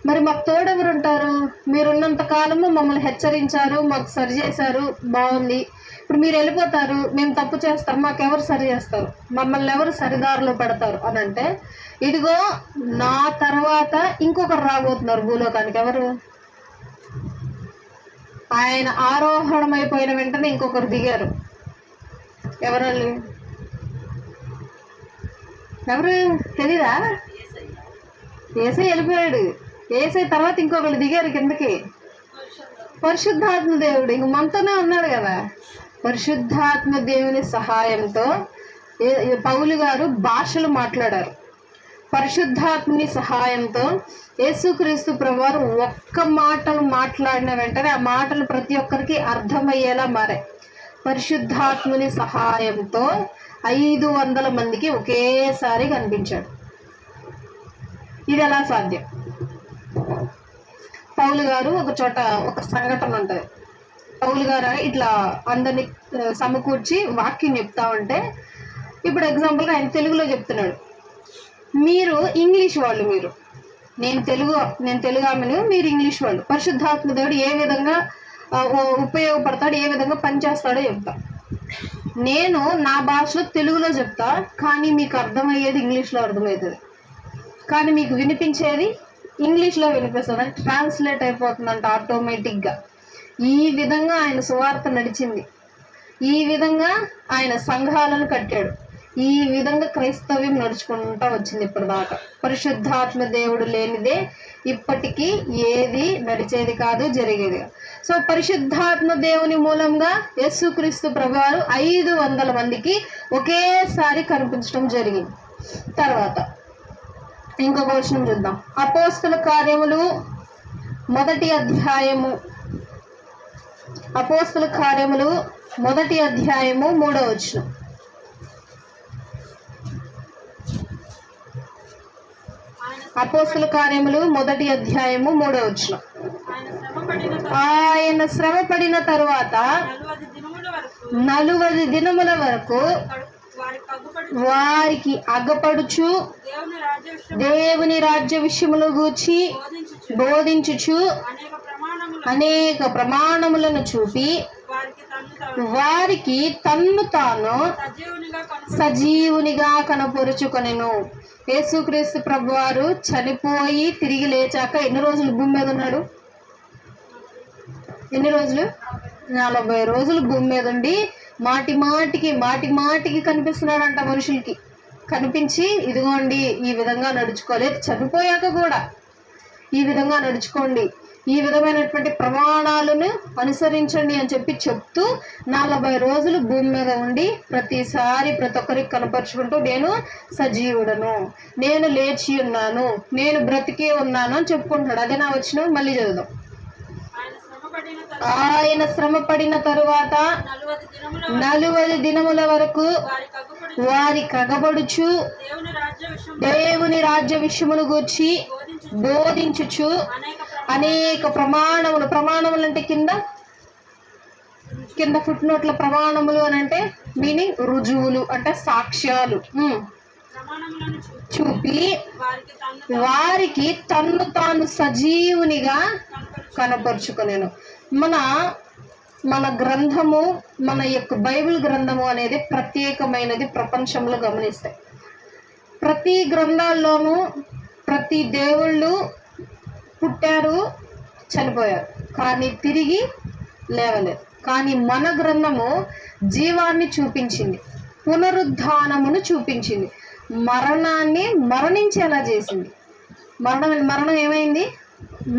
మరి మాకు తోడెవరు ఉంటారు? మీరున్నంత కాలము మమ్మల్ని హెచ్చరించారు, మాకు సరి చేశారు, బాగుంది. ఇప్పుడు మీరు వెళ్ళిపోతారు, మేము తప్పు చేస్తాం, మాకెవరు సరి చేస్తారు? మమ్మల్ని ఎవరు సరిదారిలో పెడతారు అని అంటే, ఇదిగో నా తర్వాత ఇంకొకరు రాబోతున్నారు భూలోకానికి. ఎవరు? ఆయన ఆరోహణం అయిపోయిన వెంటనే ఇంకొకరు దిగారు. ఎవరు? ఎవరు తెలీదా? ఏసై వెళ్ళిపోయాడు. ఏసై తర్వాత ఇంకొకరు దిగారు కిందకి. పరిశుద్ధాత్మ దేవుడు ఇంక మనతోనే ఉన్నాడు కదా. పరిశుద్ధాత్మ దేవుని సహాయంతో పౌలు గారు భాషలు మాట్లాడారు. పరిశుద్ధాత్మని సహాయంతో యేసుక్రీస్తు ప్రభువారు ఒక్క మాటలు మాట్లాడిన వెంటనే ఆ మాటలు ప్రతి ఒక్కరికి అర్థమయ్యేలా మారాయి. పరిశుద్ధాత్మని సహాయంతో 500 మందికి ఒకేసారి కనిపించాడు. ఇది ఎలా సాధ్యం? పౌలు గారు ఒక చోట ఒక సంఘటన ఉంటుంది. పౌలు గారు ఇట్లా అందరినీ సమకూర్చి వాక్యం చెప్తా ఉంటే, ఇప్పుడు ఎగ్జాంపుల్గా ఆయన తెలుగులో చెప్తున్నాడు. మీరు ఇంగ్లీష్ వాళ్ళు, నేను తెలుగు ఆమెను, మీరు ఇంగ్లీష్ వాళ్ళు. పరిశుద్ధాత్మ దేవుడు ఏ విధంగా ఉపయోగపడతాడు, ఏ విధంగా పనిచేస్తాడో చెప్తా. నేను నా భాషలో తెలుగులో చెప్తా, కానీ మీకు అర్థమయ్యేది ఇంగ్లీష్లో అర్థమవుతుంది, కానీ మీకు వినిపించేది ఇంగ్లీష్లో వినిపిస్తుంది. అంటే ట్రాన్స్లేట్ అయిపోతుందంట ఆటోమేటిక్గా. ఈ విధంగా ఆయన సువార్త నడిచింది. ఈ విధంగా ఆయన సంఘాలను కట్టాడు. ఈ విధంగా క్రైస్తవ్యం నడుచుకుంటూ వచ్చింది ఇప్పటిదాకా. పరిశుద్ధాత్మ దేవుడు లేనిదే ఇప్పటికీ ఏది నడిచేది కాదు, జరిగేది కాదు. సో పరిశుద్ధాత్మ దేవుని మూలంగా యేసుక్రీస్తు ప్రభువారు 500 మందికి ఒకేసారి కనిపించడం జరిగింది. తర్వాత ఇంకొక వచనం చూద్దాం. అపోస్తల కార్యములు 1వ అధ్యాయము, అపోస్తల కార్యములు 1వ అధ్యాయము 3వ వచనం. అపోస్తల కార్యములు 1వ అధ్యాయము 3వ వచనం. ఆయన శ్రమ పడిన తరువాత 40 దినముల వరకు వారికి అగ్గపడుచు దేవుని రాజ్య విషయములు గూర్చి బోధించుచు అనేక ప్రమాణములను చూపి వారికి తన్ను తాను సజీవునిగా కనపరుచుకొనెను. యేసుక్రీస్తు ప్రభువారు చనిపోయి తిరిగి లేచాక ఎన్ని రోజులు భూమి మీద ఉన్నాడు? ఎన్ని రోజులు? 40 రోజులు భూమి మీద ఉండి మాటి మాటికి కనిపిస్తున్నాడంట మనుషులకి. కనిపించి ఇదిగోండి ఈ విధంగా నడుచుకోలేదు, చనిపోయాక కూడా ఈ విధంగా నడుచుకోండి, ఈ విధమైనటువంటి ప్రమాణాలను అనుసరించండి అని చెప్తూ 40 రోజులు భూమి మీద ఉండి ప్రతిసారి ప్రతి ఒక్కరికి కనపరుచుకుంటూ నేను సజీవుడను, నేను లేచి ఉన్నాను, నేను బ్రతికే ఉన్నాను అని చెప్పుకుంటాడు. అదే నా వచ్చిన మళ్ళీ చదువుదాం. ఆయన శ్రమ పడిన తరువాత 40 దినముల వరకు వారి కగబడుచు దేవుని రాజ్య విషయమును గూర్చి బోధించుచు అనేక ప్రమాణములు అంటే కింద ఫుట్ నోట్ల ప్రమాణములు అని అంటే మీనింగ్ రుజువులు అంటే సాక్ష్యాలు చూపి వారికి తన్ను తాను సజీవునిగా కనపరుచుకొనెను. మన గ్రంథము, మన యొక్క బైబిల్ గ్రంథము అనేది ప్రత్యేకమైనది. ప్రపంచంలో గమనిస్తే ప్రతి గ్రంథాల్లోనూ ప్రతి దేవుళ్ళు పుట్టారు, చనిపోయారు, కానీ తిరిగి లేవలేదు. కానీ మన గ్రంథము జీవాన్ని చూపించింది, పునరుద్ధానమును చూపించింది, మరణాన్ని మరణించేలా చేసింది. మరణం ఏమైంది?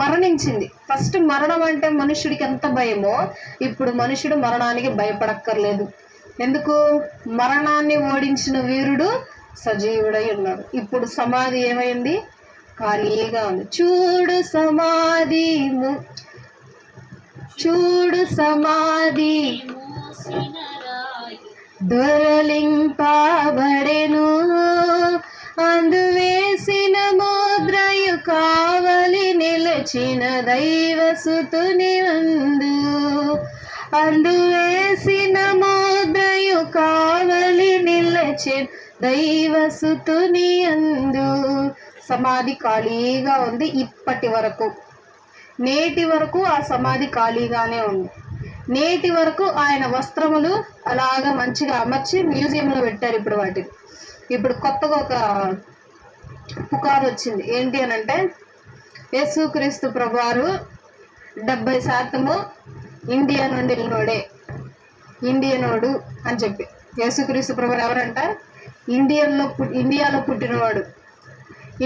మరణించింది. ఫస్ట్ మరణం అంటే మనుషుడికి ఎంత భయమో ఇప్పుడు మనుషుడు మరణానికి భయపడక్కర్లేదు. ఎందుకు? మరణాన్ని ఓడించిన వీరుడు సజీవుడై ఉన్నాడు. ఇప్పుడు సమాధి ఏమైంది? ఖాళీగా ఉంది. చూడు సమాధి దొరలింపబడెను, అందువేసిన ముద్రయు కావలి నిలచిన దైవసుతుని అందువేసిన ముద్రయు కావలి నిలచిన దైవసుతుని అందు. సమాధి ఖాళీగా ఉంది ఇప్పటి వరకు. నేటి వరకు ఆ సమాధి ఖాళీగానే ఉంది. నేటి వరకు ఆయన వస్త్రములు అలాగా మంచిగా అమర్చి మ్యూజియంలో పెట్టారు. ఇప్పుడు కొత్తగా ఒక పుకారు వచ్చింది. ఏంటి అని అంటే యేసుక్రీస్తు ప్రభువారు 70% ఇండియా నుండి వెళ్ళినోడే, ఇండియనోడు అని చెప్పి. యేసుక్రీస్తు ప్రభువారు ఎవరంట? ఇండియాలో పుట్టినవాడు,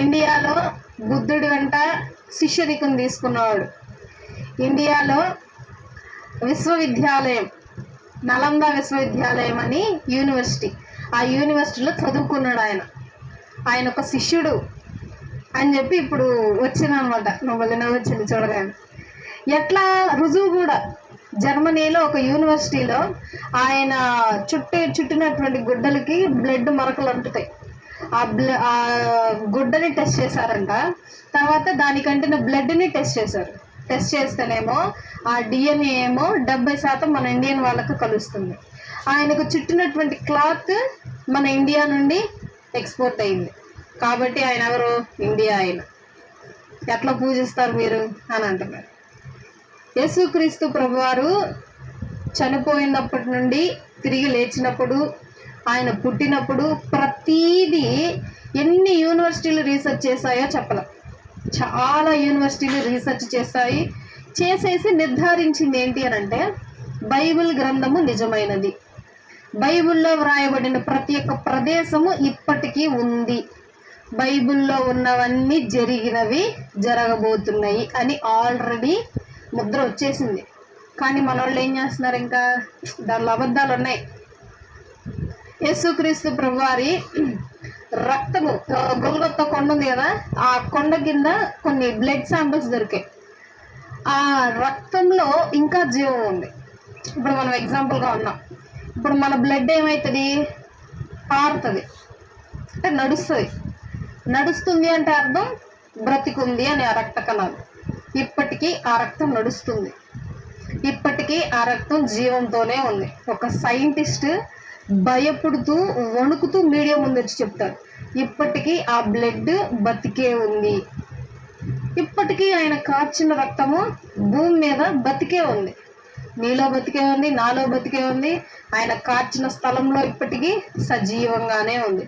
ఇండియాలో బుద్ధుడి వెంట శిష్యరికం తీసుకున్నవాడు, ఇండియాలో విశ్వవిద్యాలయం, నలంద విశ్వవిద్యాలయం అని యూనివర్సిటీ, ఆ యూనివర్సిటీలో చదువుకున్నాడు ఆయన ఒక శిష్యుడు అని చెప్పి ఇప్పుడు వచ్చిందనమాట. నవ్వు వచ్చింది చూడగానే. ఎట్లా రుజువు కూడా జర్మనీలో ఒక యూనివర్సిటీలో ఆయన చుట్టినటువంటి గుడ్డలకి బ్లడ్ మరకలు అంటుతాయి. ఆ గుడ్డని టెస్ట్ చేశారంట. తర్వాత దానికంటే బ్లడ్ని టెస్ట్ చేశారు. టెస్ట్ చేస్తేనేమో ఆ డిఎన్ఏ ఏమో 70% మన ఇండియన్ వాళ్ళకు కలుస్తుంది. ఆయనకు చుట్టినటువంటి క్లాత్ మన ఇండియా నుండి ఎక్స్పోర్ట్ అయింది. కాబట్టి ఆయన ఎవరు? ఇండియా. ఆయన ఎట్లా పూజిస్తారు మీరు అని అంటున్నారు. యేసుక్రీస్తు ప్రభువారు చనిపోయినప్పటి నుండి తిరిగి లేచినప్పుడు, ఆయన పుట్టినప్పుడు ప్రతీదీ ఎన్ని యూనివర్సిటీలు రీసెర్చ్ చేశాయో చెప్పలేం. చాలా యూనివర్సిటీలు రీసెర్చ్ చేసేసి నిర్ధారించింది ఏంటి అని అంటే బైబిల్ గ్రంథము నిజమైనది, బైబిల్లో వ్రాయబడిన ప్రతి ఒక్క ప్రదేశము ఇప్పటికీ ఉంది, బైబిల్లో ఉన్నవన్నీ జరిగినవి జరగబోతున్నాయి అని ఆల్రెడీ ముద్ర వచ్చేసింది. కానీ మన వాళ్ళు ఏం చేస్తున్నారు? ఇంకా దానిలో అబద్ధాలు ఉన్నాయి. యేసుక్రీస్తు ప్రభువారి రక్తము, గొల్గొత్తా కొండ ఉంది కదా, ఆ కొండ కింద కొన్ని బ్లడ్ శాంపిల్స్ దొరికాయి. ఆ రక్తంలో ఇంకా జీవం ఉంది. ఇప్పుడు మనం ఎగ్జాంపుల్గా ఉన్నాం. ఇప్పుడు మన బ్లడ్ ఏమవుతుంది? పారుతుంది, అంటే నడుస్తుంది అంటే అర్థం బ్రతికుంది అని ఆ రక్త కణాలు. ఇప్పటికీ ఆ రక్తం నడుస్తుంది. ఇప్పటికీ ఆ రక్తం జీవంతోనే ఉంది. ఒక సైంటిస్ట్ భయపడుతూ వణుకుతూ మీడియా ముందు వచ్చి చెప్తాడు, ఇప్పటికీ ఆ బ్లడ్ బతికే ఉంది. ఇప్పటికీ ఆయన కార్చిన రక్తము భూమి మీద బతికే ఉంది. నీలో బతికే ఉంది, నాలో బతికే ఉంది. ఆయన కార్చిన స్థలంలో ఇప్పటికీ సజీవంగానే ఉంది.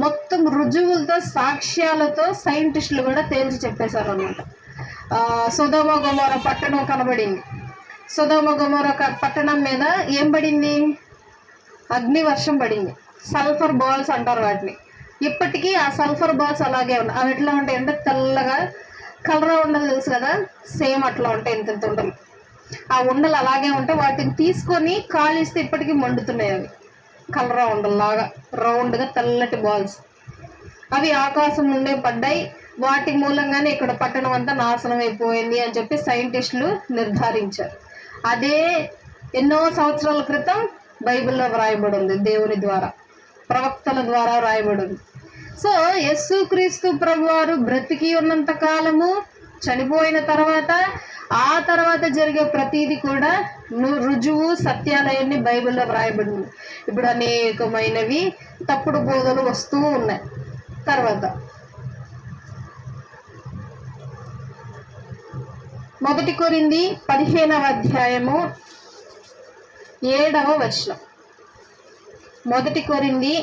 మొత్తం రుజువులతో, సాక్ష్యాలతో సైంటిస్టులు కూడా తేల్చి చెప్పేశారు అనమాట. సొదొమ గొమొర పట్టణం కనబడింది. సొదొమ గొమొర పట్టణం మీద ఏం పడింది? అగ్ని వర్షం పడింది. సల్ఫర్ బాల్స్ అంటారు వాటిని. ఇప్పటికీ ఆ సల్ఫర్ బాల్స్ అలాగే ఉన్నాయి. అవి ఎట్లా ఉంటాయి అంటే తెల్లగా కలర్ ఉండలు తెలుసు కదా, సేమ్ అట్లా ఉంటాయి, ఇంత ఉండలు. ఆ ఉండలు అలాగే ఉంటాయి. వాటిని తీసుకొని కాలిస్తే ఇప్పటికీ మండుతున్నాయి. అవి కలరా ఉండల్లాగా రౌండ్గా తెల్లటి బాల్స్. అవి ఆకాశం నుండే పడ్డాయి. వాటి మూలంగానే ఇక్కడ పట్టణం అంతా నాశనం అయిపోయింది అని చెప్పి సైంటిస్టులు నిర్ధారించారు. అదే ఎన్నో సంవత్సరాల క్రితం బైబిల్లో వ్రాయబడి ఉంది, దేవుని ద్వారా, ప్రవక్తల ద్వారా వ్రాయబడి ఉంది. సో యేసుక్రీస్తు ప్రభువారు బ్రతికి ఉన్నంత కాలము, చనిపోయిన తర్వాత, ఆ తర్వాత జరిగే ప్రతీది కూడా రుజువు, సత్యాలయాన్ని బైబిల్లో వ్రాయబడింది. ఇప్పుడు అనేకమైనవి తప్పుడు బోధలు వస్తూ ఉన్నాయి. తర్వాత 1 కొరింథీ 15వ అధ్యాయము 7వ వచనం. 1 కొరింథీ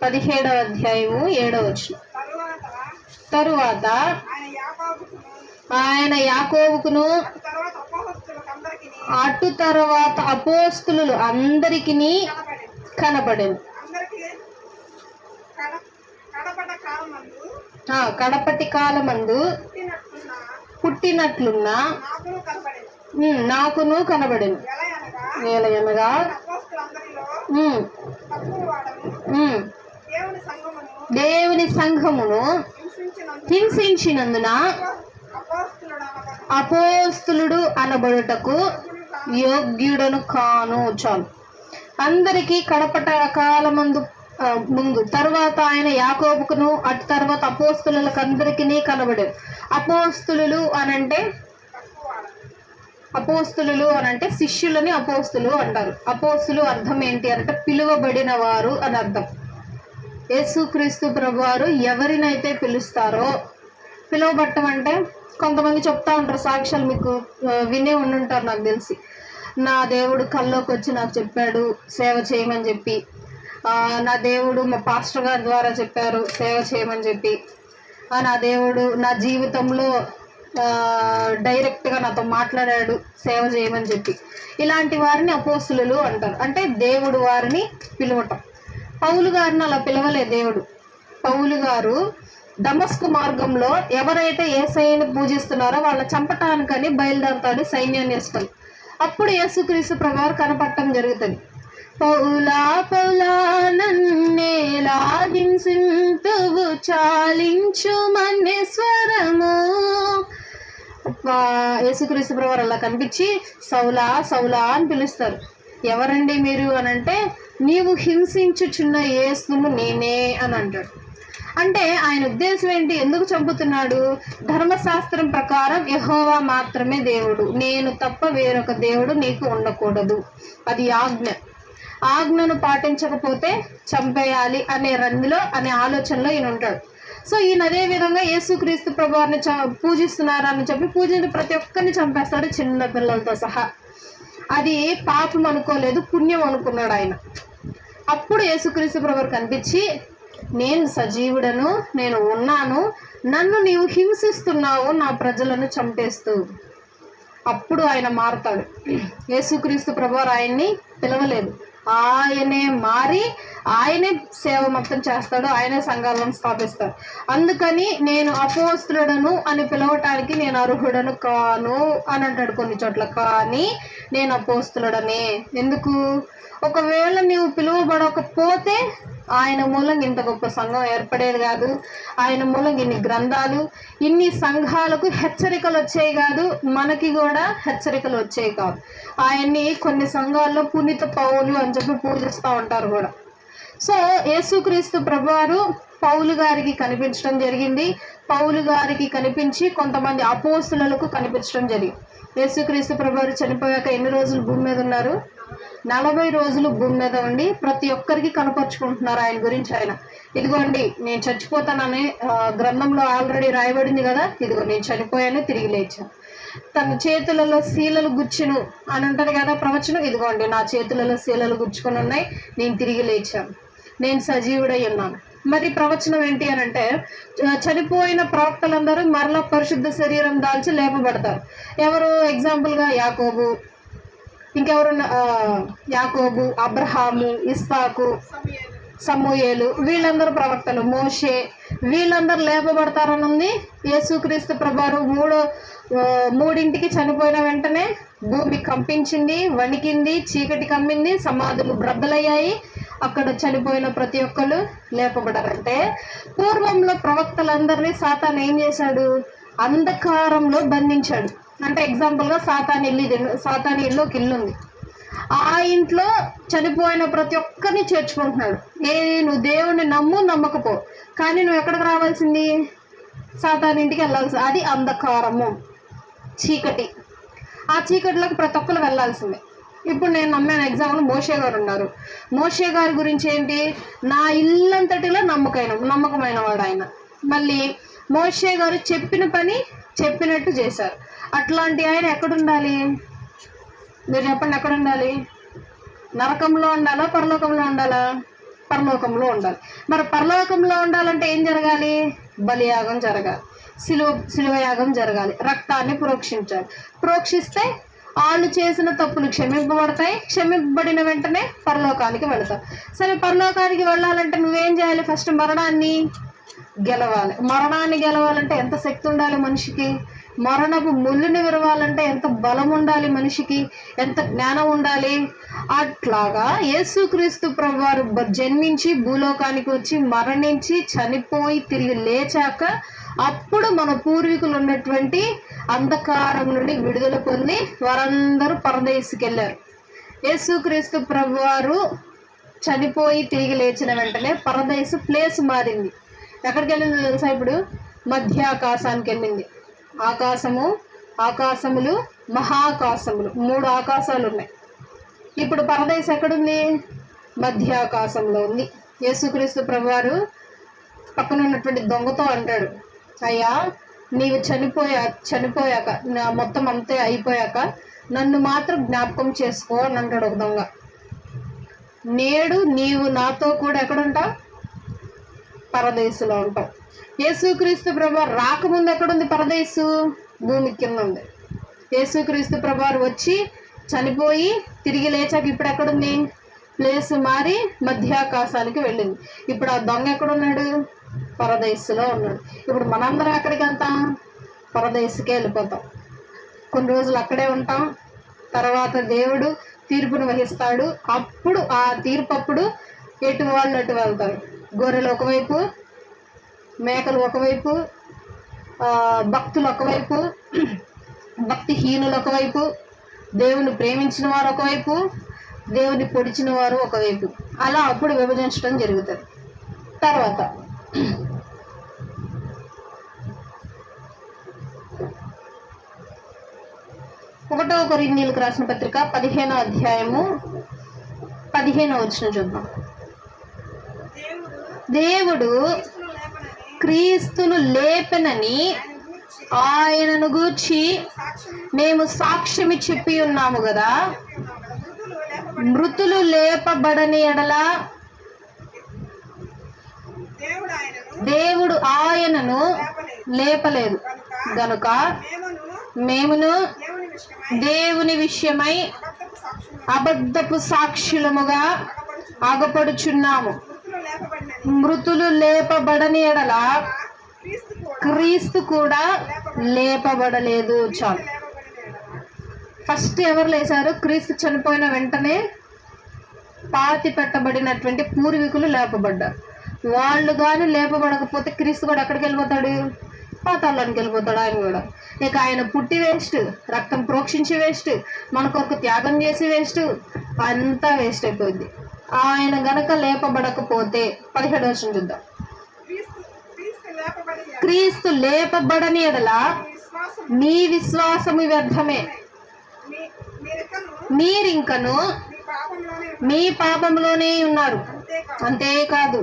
17వ అధ్యాయము 7వ వచనం. తరువాత ఆయన యాకోబుకును అటు తర్వాత అపోస్తలులు అందరికీ కనబడెను. కడపటి కాలమందు పుట్టినట్లున్న నాకును కనబడెను. ఏలయనగా దేవుని సంఘమును హింసించినందున అపోస్తలుడు అనబడుటకు యోగ్యుడను కాను. చాలు. అందరికీ కడపట కాలమందు ముందు తర్వాత ఆయన యాకోబుకును అటు తర్వాత అపోస్తలులకు అందరికీ కనబడారు. అపోస్తలులు అనంటే శిష్యులని అపోస్తులు అంటారు. అపోస్తులు అర్థం ఏంటి అంటే పిలువబడిన వారు అని అర్థం. యేసుక్రీస్తు ప్రభువారు ఎవరినైతే పిలుస్తారో, పిలువబట్టం అంటే కొంతమంది చెప్తా ఉంటారు సాక్ష్యాలు, మీకు వినే ఉండుంటారు నాకు తెలిసి. నా దేవుడు కల్లోకి వచ్చి నాకు చెప్పాడు సేవ చేయమని చెప్పి, నా దేవుడు మా పాస్టర్ గారి ద్వారా చెప్పారు సేవ చేయమని చెప్పి, నా దేవుడు నా జీవితంలో డైరెక్ట్గా నాతో మాట్లాడాడు సేవ చేయమని చెప్పి, ఇలాంటి వారిని అపోస్తులు అంటారు. అంటే దేవుడు వారిని పిలవటం. పౌలు గారిని అలా పిలవలే దేవుడు. పౌలు గారు దమస్కు మార్గంలో ఎవరైతే యేసయ్యను పూజిస్తున్నారో వాళ్ళ చంపటానికని బయలుదేరతాడు సైన్యాన్ని వేసుకొని. అప్పుడు యేసుక్రీస్తు ప్రభువారు కనపడటం జరుగుతుంది. పౌలా పౌలా నన్నేలా హింసింతువు చాలించు మన్నేశ్వరము. యేసుక్రీస్తు ప్రభువారు అలా కనిపించి సౌలా సౌలా అని పిలుస్తారు. ఎవరండి మీరు అని అంటే, నీవు హింసించుచున్న యేసును నేనే అని అంటాడు. అంటే ఆయన ఉద్దేశం ఏంటి? ఎందుకు చంపుతున్నాడు? ధర్మశాస్త్రం ప్రకారం యెహోవా మాత్రమే దేవుడు, నేను తప్ప వేరొక దేవుడు నీకు ఉండకూడదు, అది ఆజ్ఞ. ఆజ్ఞను పాటించకపోతే చంపేయాలి అనే ఆలోచనలో ఈయన ఉంటాడు. సో ఈయన అదే విధంగా యేసుక్రీస్తు ప్రభువారిని పూజిస్తున్నారని చెప్పి పూజించి ప్రతి ఒక్కరిని చంపేస్తాడు, చిన్న పిల్లలతో సహా. అది పాపం అనుకోలేదు, పుణ్యం అనుకున్నాడు ఆయన. అప్పుడు యేసుక్రీస్తు ప్రభువారు కనిపించి, నేను సజీవుడను, నేను ఉన్నాను, నన్ను నీవు హింసిస్తున్నావు నా ప్రజలను చంపేస్తూ. అప్పుడు ఆయన మారుతాడు. యేసుక్రీస్తు ప్రభువారు ఆయన్ని పిలవలేదు, ఆయనే మారి ఆయనే సేవ మొత్తం చేస్తాడు, ఆయనే సంఘాలను స్థాపిస్తాడు. అందుకని నేను అపోస్తలుడను అని పిలవటానికి నేను అర్హుడను కాను అని అంటాడు కొన్ని చోట్ల. కానీ నేను అపోస్తలుడనే. ఎందుకు? ఒకవేళ నీవు పిలువబడకపోతే ఆయన మూలంగా ఇంత గొప్ప సంఘం ఏర్పడేది కాదు, ఆయన మూలంగా ఇన్ని గ్రంథాలు, ఇన్ని సంఘాలకు హెచ్చరికలు వచ్చేవి కాదు, మనకి కూడా హెచ్చరికలు వచ్చేవి కాదు. ఆయన్ని కొన్ని సంఘాల్లో పునీత పౌలు అని చెప్పి పూజిస్తూ ఉంటారు కూడా. సో యేసుక్రీస్తు ప్రభువారు పౌలు గారికి కనిపించడం జరిగింది. పౌలు గారికి కనిపించి కొంతమంది అపోస్తలులకు కనిపించడం జరిగింది. యేసుక్రీస్తు ప్రభువారు చనిపోయాక ఎన్ని రోజులు భూమి మీద ఉన్నారు? 40 రోజులు భూమి మీద ఉండి ప్రతి ఒక్కరికి కనపరుచుకుంటున్నారు ఆయన గురించి. ఆయన ఇదిగోండి నేను చచ్చిపోతానని గ్రంథంలో ఆల్రెడీ రాయబడింది కదా, ఇదిగో నేను చనిపోయాను, తిరిగి లేచాను. తన చేతులలో శీలలు గుచ్చును అని ఉంటుంది కదా ప్రవచనం. ఇదిగోండి నా చేతులలో శీలలు గుచ్చుకొని ఉన్నాయి, నేను తిరిగి లేచాను, నేను సజీవుడై ఉన్నాను. మరి ప్రవచనం ఏంటి అని అంటే, చనిపోయిన ప్రవక్తలందరూ మరలా పరిశుద్ధ శరీరం దాల్చి లేపబడతారు. ఎవరు? ఎగ్జాంపుల్గా యాకోబు, ఇంకెవరు? యాకోబు, అబ్రహాము, ఇస్సాకు, సమూయేలు, వీళ్ళందరూ ప్రవక్తలు, మోషే, వీళ్ళందరూ లేపబడతారని ఉంది. యేసుక్రీస్తు ప్రభువారు మూడింటికి చనిపోయిన వెంటనే భూమి కంపించింది, వణికింది, చీకటి కమ్మింది, సమాధులు బ్రద్దలయ్యాయి. అక్కడ చనిపోయిన ప్రతి ఒక్కరు లేపబడారంటే, పూర్వంలో ప్రవక్తలందరినీ సాతాను ఏం చేశాడు? అంధకారంలో బంధించాడు. అంటే ఎగ్జాంపుల్గా సాతాను ఇల్లు ఒక ఇల్లు ఉంది. ఆ ఇంట్లో చనిపోయిన ప్రతి ఒక్కరిని చేర్చుకుంటున్నాడు. నువ్వు దేవుణ్ణి నమ్మకపో, కానీ నువ్వు ఎక్కడికి రావాల్సింది? సాతాను ఇంటికి వెళ్ళాల్సింది. అది అంధకారము, చీకటి. ఆ చీకటిలోకి ప్రతి ఒక్కరు వెళ్ళాల్సిందే. ఇప్పుడు నేను నమ్మాను. ఎగ్జాంపుల్ మోషే గారు ఉన్నారు. మోషే గారి గురించి ఏంటి? నా ఇల్లంతటిలో నమ్మకమైన వాడు ఆయన. మళ్ళీ మోషే గారు చెప్పిన పని చెప్పినట్టు చేశారు. అట్లాంటి ఆయన ఎక్కడుండాలి? మీరు చెప్పండి, ఎక్కడ ఉండాలి? నరకంలో ఉండాలా, పరలోకంలో ఉండాలా? పరలోకంలో ఉండాలి. మరి పరలోకంలో ఉండాలంటే ఏం జరగాలి? బలియాగం జరగాలి, శిలువయాగం జరగాలి, రక్తాన్ని ప్రోక్షిస్తే వాళ్ళు చేసిన తప్పులు క్షమింపబడతాయి. క్షమింపబడిన వెంటనే పరలోకానికి వెళతావు. సరే, పరలోకానికి వెళ్ళాలంటే నువ్వేం చేయాలి? ఫస్ట్ మరణాన్ని గెలవాలి. మరణాన్ని గెలవాలంటే ఎంత శక్తి ఉండాలి మనిషికి? మరణపు ముళ్ళుని విరవాలంటే ఎంత బలం ఉండాలి మనిషికి? ఎంత జ్ఞానం ఉండాలి? అట్లాగా యేసుక్రీస్తు ప్రభువారు జన్మించి భూలోకానికి వచ్చి మరణించి చనిపోయి తిరిగి లేచాక అప్పుడు మన పూర్వీకులు ఉన్నటువంటి అంధకారం నుండి విడుదల పొంది వారందరూ పరదేశికి వెళ్ళారు. యేసుక్రీస్తు ప్రభువారు చనిపోయి తిరిగి లేచిన వెంటనే పరదేశ ప్లేస్ మారింది. ఎక్కడికి వెళ్ళిందో తెలుసా? ఇప్పుడు మధ్యాకాశానికి వెళ్ళింది. ఆకాశములు, మహాకాశములు, 3 ఆకాశాలు ఉన్నాయి. ఇప్పుడు పరదేశం ఎక్కడుంది? మధ్యాకాశంలో ఉంది. యేసుక్రీస్తు ప్రభువారు పక్కన ఉన్నటువంటి దొంగతో అంటాడు, అయ్యా నీవు చనిపోయాక మొత్తం అంతే అయిపోయాక నన్ను మాత్రం జ్ఞాపకం చేసుకో అని అంటాడు ఒక దొంగ. నేడు నీవు నాతో కూడా ఎక్కడుంటావు? పరదేశంలో ఉంటావు. యేసుక్రీస్తు ప్రభువారు రాకముందు ఎక్కడుంది పరదేశు? భూమి కింద ఉంది. యేసుక్రీస్తు ప్రభువారు వచ్చి చనిపోయి తిరిగి లేచాక ఇప్పుడు ఎక్కడుంది? ప్లేస్ మారి మధ్యాకాశానికి వెళ్ళింది. ఇప్పుడు ఆ దొంగ ఎక్కడున్నాడు? పరదేశంలో ఉన్నాడు. ఇప్పుడు మనందరం ఎక్కడికి వెళ్తాం? పరదేశకే వెళ్ళిపోతాం. కొన్ని రోజులు అక్కడే ఉంటాం. తర్వాత దేవుడు తీర్పును వహిస్తాడు. అప్పుడు ఆ తీర్పు అప్పుడు ఎటు వాళ్ళు అటు వెళ్తారు. గొర్రెలు ఒకవైపు, మేకలు ఒకవైపు, భక్తులు ఒకవైపు, భక్తిహీనులు ఒకవైపు, దేవుని ప్రేమించిన వారు ఒకవైపు, దేవుని పొడిచిన వారు ఒకవైపు. అలా అప్పుడు విభజించడం జరుగుతుంది. తర్వాత 1 కొరింథీయులకు రాసిన పత్రిక 15వ అధ్యాయము 15వ వచనం చూద్దాం. దేవుడు క్రీస్తును లేపెనని ఆయనను గూర్చి మేము సాక్ష్యమి చెప్పి ఉన్నాము కదా. మృతులు లేపబడని ఎడల దేవుడు ఆయనను లేపలేదు గనుక మేమును దేవుని విషయమై అబద్ధపు సాక్షులముగా ఆగపడుచున్నాము. మృతులు లేపబడని ఎడల క్రీస్తు కూడా లేపబడలేదు. చాలు. ఫస్ట్ ఎవరు లేచారు? క్రీస్తు చనిపోయిన వెంటనే పాతి పెట్టబడినటువంటి పూర్వీకులు లేపబడ్డారు. వాళ్ళు కానీ లేపబడకపోతే క్రీస్తు కూడా ఎక్కడికి వెళ్ళిపోతాడు? పాతాళానికి వెళ్ళిపోతాడు ఆయన కూడా. ఇక ఆయన పుట్టి వేస్ట్, రక్తం ప్రోక్షించి వేస్ట్, మన కొరకు త్యాగం చేసి వేస్ట్, అంతా వేస్ట్ అయిపోయింది. ఆయన గనక లేపబడకపోతే 17వ వచనం చూద్దాం. క్రీస్తు లేపబడని ఎడల మీ విశ్వాసము వ్యర్థమే. మీరింకను మీ పాపంలోనే ఉన్నారు. అంతేకాదు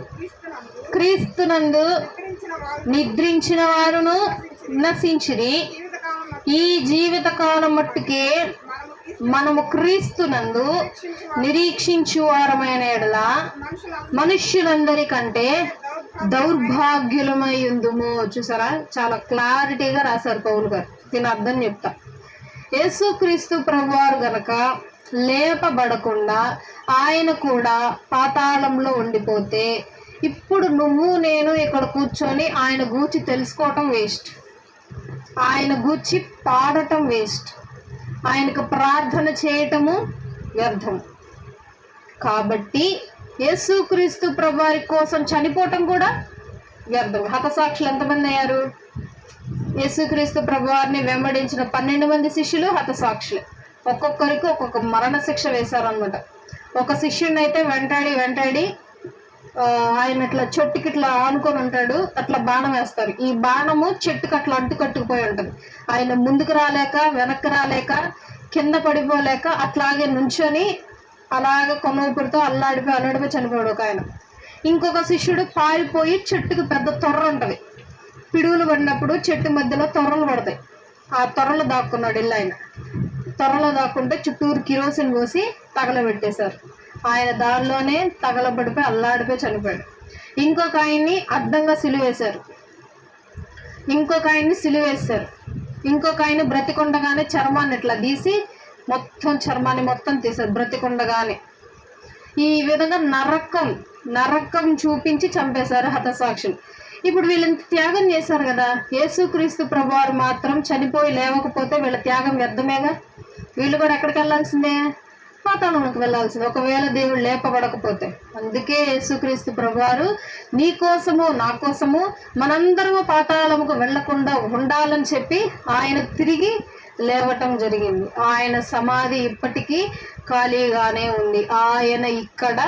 క్రీస్తునందు నిద్రించిన వారును నశించిరి. ఈ జీవిత కాలం మట్టుకే మనము క్రీస్తునందు నిరీక్షించు వారమైన ఎడల మనుష్యులందరికంటే దౌర్భాగ్యులమై ఉందుము. చూసారా, చాలా క్లారిటీగా రాశారు పౌలు గారు. దీని అర్థం చెప్తా. యేసుక్రీస్తు ప్రభువారు గనక లేపబడకుండా ఆయన కూడా పాతాళంలో ఉండిపోతే ఇప్పుడు నువ్వు నేను ఇక్కడ కూర్చొని ఆయన గూర్చి తెలుసుకోవటం వేస్ట్, ఆయన గూర్చి పాడటం వేస్ట్, ఆయనకు ప్రార్థన చేయటము వ్యర్థం. కాబట్టి యేసుక్రీస్తు ప్రభువారి కోసం చనిపోవటం కూడా వ్యర్థం. హతసాక్షులు ఎంతమంది అయ్యారు? యేసుక్రీస్తు ప్రభువారిని వెంబడించిన 12 మంది శిష్యులు హతసాక్షులు. ఒక్కొక్కరికి ఒక్కొక్క మరణ శిక్ష వేశారనమాట. ఒక శిష్యుడిని అయితే వెంటాడి ఆయన ఇట్లా చెట్టుకి ఇట్లా ఆనుకొని ఉంటాడు, అట్లా బాణం వేస్తారు. ఈ బాణము చెట్టుకు అట్లా కట్టుకుపోయి ఉంటుంది. ఆయన ముందుకు రాలేక వెనక్కి రాలేక కింద పడిపోలేక అట్లాగే నుంచొని అలాగే కొనూపిరితో అల్లాడిపోయి చనిపోయాడు ఒక ఆయన. ఇంకొక శిష్యుడు పారిపోయి చెట్టుకు పెద్ద తొర్ర ఉంటుంది, పిడుగులు పడినప్పుడు చెట్టు మధ్యలో తొర్రలు పడతాయి, ఆ తొర్రలు దాక్కున్నాడు. ఇల్లు ఆయన తొర్రలో దాక్కుంటే చుట్టూరు కిరోసిన్ పోసి తగలబెట్టేశారు. ఆయన దానిలోనే తగలబడిపోయి అల్లాడిపోయి చనిపోయాడు. ఇంకొక ఆయన్ని అడ్డంగా సిలువేశారు, ఇంకొక ఆయన బ్రతికొండగానే చర్మాన్ని ఇట్లా తీసి చర్మాన్ని మొత్తం తీశారు బ్రతికొండగానే. ఈ విధంగా నరకం చూపించి చంపేశారు హతసాక్షులు. ఇప్పుడు వీళ్ళంత త్యాగం చేశారు కదా, యేసుక్రీస్తు ప్రభువారు మాత్రం చనిపోయి లేవకపోతే వీళ్ళ త్యాగం వ్యర్థమేగా. వీళ్ళు కూడా ఎక్కడికి వెళ్ళాల్సిందే? పాతాళంలోకి వెళ్ళాల్సిందే, ఒకవేళ దేవుడు లేపబడకపోతే. అందుకే యేసుక్రీస్తు ప్రభువారు నీ కోసము నా కోసము మనందరము పాతాళముకు వెళ్లకుండా ఉండాలని చెప్పి ఆయన తిరిగి లేవటం జరిగింది. ఆయన సమాధి ఇప్పటికీ ఖాళీగానే ఉంది. ఆయన ఇక్కడ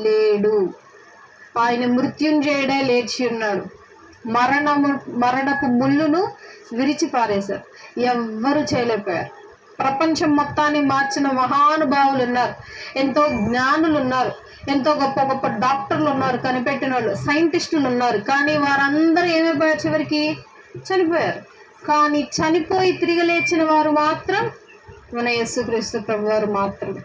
లేడు. ఆయన మృత్యుంజయుడే లేచి ఉన్నాడు. మరణపు ముళ్ళును విరిచి పారేశారు, ఎవ్వరు చేయలేకపోయారు. ప్రపంచం మొత్తాన్ని మార్చిన మహానుభావులు ఉన్నారు, ఎంతో జ్ఞానులు ఉన్నారు, ఎంతో గొప్ప గొప్ప డాక్టర్లు ఉన్నారు, కనిపెట్టిన వాళ్ళు, సైంటిస్టులు ఉన్నారు. కానీ వారందరూ ఏమైపోయారు? చివరికి చనిపోయారు. కానీ చనిపోయి తిరిగి లేచిన వారు మాత్రం మన యేసుక్రీస్తు ప్రభువారు మాత్రమే.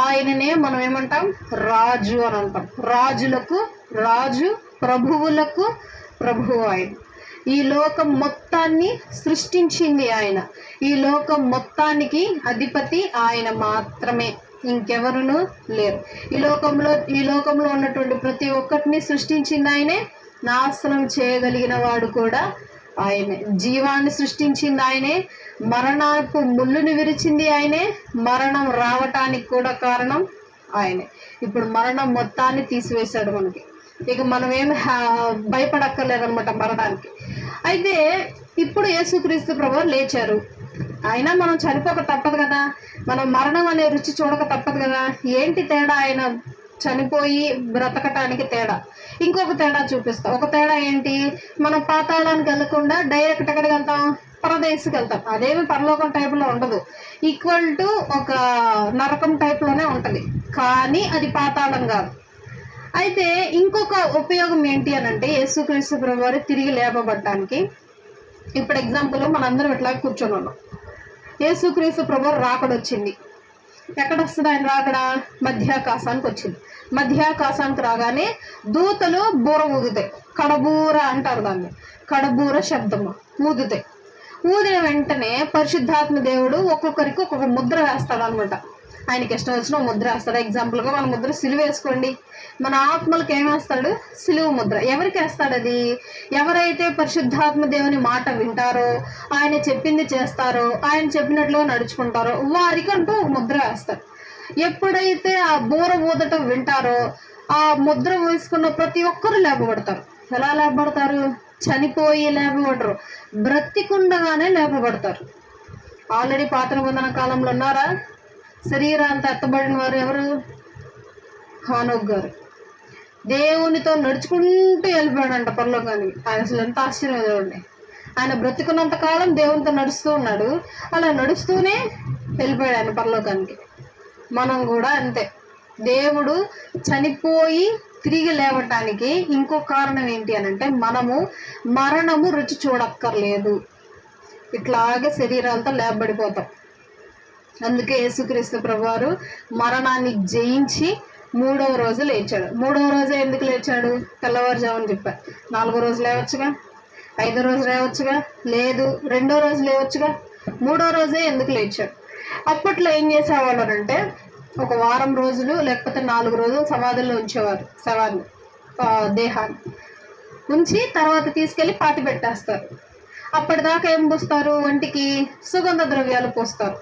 ఆయననే మనం ఏమంటాం? రాజు అని అంటాం. రాజులకు రాజు, ప్రభువులకు ప్రభువు ఆయన. ఈ లోకం మొత్తాన్ని సృష్టించింది ఆయన. ఈ లోకం మొత్తానికి అధిపతి ఆయన మాత్రమే, ఇంకెవరునూ లేరు. ఈ లోకంలో ఉన్నటువంటి ప్రతి ఒక్కటిని సృష్టించింది ఆయనే, నాశనం చేయగలిగిన వాడు కూడా ఆయనే. జీవాన్ని సృష్టించింది ఆయనే, మరణపు ముళ్ళుని విరిచింది ఆయనే, మరణం రావటానికి కూడా కారణం ఆయనే. ఇప్పుడు మరణం మొత్తాన్ని తీసివేశాడు మనకి. ఇక మనం ఏమి భయపడక్కర్లేదనమాట మరణానికి. అయితే ఇప్పుడు యేసుక్రీస్తు ప్రభువు లేచారు. అయినా మనం చనిపోక తప్పదు కదా, మనం మరణం అనే రుచి చూడక తప్పదు కదా. ఏంటి తేడా? ఆయన చనిపోయి బ్రతకటానికి తేడా. ఇంకొక తేడా చూపిస్తాం. ఒక తేడా ఏంటి? మనం పాతాళానికి వెళ్ళకుండా డైరెక్ట్ ఎక్కడికి వెళ్తాం? పరదేశకి వెళ్తాం. అదేమి పరలోకం టైపులో ఉండదు, ఈక్వల్ టు ఒక నరకం టైప్లోనే ఉంటుంది, కానీ అది పాతాళం కాదు. అయితే ఇంకొక ఉపయోగం ఏంటి అని అంటే, యేసుక్రీస్తు ప్రభువారు తిరిగి లేపబడటానికి. ఇప్పుడు ఎగ్జాంపుల్, మనందరం ఇట్లా కూర్చొని ఉన్నాం. యేసుక్రీస్తు ప్రభువారు రాకడొచ్చింది. ఎక్కడ వస్తుంది ఆయన రాకడ? మధ్యాకాశానికి వచ్చింది. మధ్యాకాశానికి రాగానే దూతలు బూర ఊదుతాయి, కడబూర అంటారు దాన్ని, కడబూర శబ్దము ఊదుతాయి. ఊదిన వెంటనే పరిశుద్ధాత్మ దేవుడు ఒక్కొక్కరికి ఒక్కొక్క ముద్ర వేస్తాడు అనమాట. ఆయనకి ఇష్టం వచ్చిన ముద్ర వేస్తాడు. ఎగ్జాంపుల్గా మన ముద్ర సిలువ వేసుకోండి, మన ఆత్మలకు ఏమేస్తాడు? సిలువ ముద్ర. ఎవరికి వేస్తాడు అది? ఎవరైతే పరిశుద్ధాత్మ దేవుని మాట వింటారో, ఆయన చెప్పింది చేస్తారో, ఆయన చెప్పినట్లుగా నడుచుకుంటారో వారికంటూ ముద్ర వేస్తాడు. ఎప్పుడైతే ఆ బూర ఊదటం వింటారో ఆ ముద్ర వేసుకున్న ప్రతి ఒక్కరు లేపబడతారు. ఎలా లేపబడతారు? చనిపోయి లేపబడరు, బ్రతికుండగానే లేపబడతారు. ఆల్రెడీ పాత నిబంధన కాలంలో ఉన్నారా? శరీరాంతా ఎత్తబడిన వారు ఎవరు? హానోక్ గారు. దేవునితో నడుచుకుంటూ వెళ్ళిపోయాడంట పరలోకానికి. ఆయన అసలు ఎంత ఆశ్చర్యం చూడండి. ఆయన బ్రతికున్నంత కాలం దేవునితో నడుస్తూ ఉన్నాడు, అలా నడుస్తూనే వెళ్ళిపోయాడు ఆయన పరలోకానికి. మనం కూడా అంతే. దేవుడు చనిపోయి తిరిగి లేవటానికి ఇంకో కారణం ఏంటి అని అంటే, మనము మరణము రుచి చూడక్కర్లేదు, ఇట్లాగే శరీరాలతో లేపబడిపోతాం. అందుకే యేసుక్రీస్తు ప్రభువారు మరణాన్ని జయించి 3వ రోజు లేచాడు. 3వ రోజు ఎందుకు లేచాడు? తెల్లవారుజామని చెప్పారు. 4వ రోజు లేవచ్చుగా, 5వ రోజు లేవచ్చుగా, లేదు 2వ రోజు లేవచ్చుగా, 3వ రోజే ఎందుకు లేచాడు? అప్పట్లో ఏం చేసేవాళ్ళు అంటే, ఒక వారం రోజులు లేకపోతే 4 రోజులు సమాధుల్లో ఉంచేవారు శవాన్ని, దేహాన్ని ఉంచి తర్వాత తీసుకెళ్ళి పాతి పెట్టేస్తారు. అప్పటిదాకా ఏం పూస్తారు? ఒంటికి సుగంధ ద్రవ్యాలు పూస్తారు.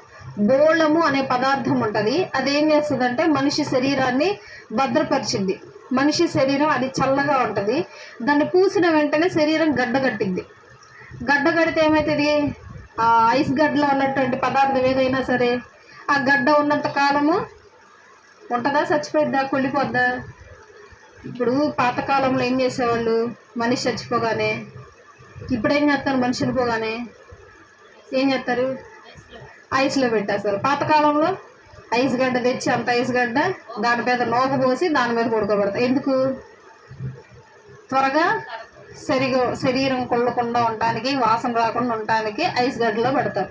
బోళము అనే పదార్థం ఉంటుంది. అదేం చేస్తుందంటే మనిషి శరీరాన్ని భద్రపరిచింది. మనిషి శరీరం అది చల్లగా ఉంటుంది. దాన్ని పూసిన వెంటనే శరీరం గడ్డగట్టింది. గడ్డగడితే ఏమవుతుంది? ఆ ఐస్ గడ్డలో ఉన్నటువంటి పదార్థం ఏదైనా సరే ఆ గడ్డ ఉన్నంత కాలము ఉంటుందా, చచ్చిపోయిద్దా, కుళ్ళిపోద్దా? ఇప్పుడు పాతకాలంలో ఏం చేసేవాళ్ళు? మనిషి చచ్చిపోగానే, ఇప్పుడు ఏం చేస్తారు? మనిషి చనిపోగానే ఏం చేస్తారు? ఐస్లో పెట్టేస్తారు. పాతకాలంలో ఐస్ గడ్డ తెచ్చి, అంత ఐస్ గడ్డ దాని మీద నోక పోసి దాని మీద పడుకోబెడతారు. ఎందుకు? త్వరగా శరీరం కొల్లకుండా ఉండటానికి, వాసన రాకుండా ఉండటానికి ఐస్ గడ్డలో పెడతారు.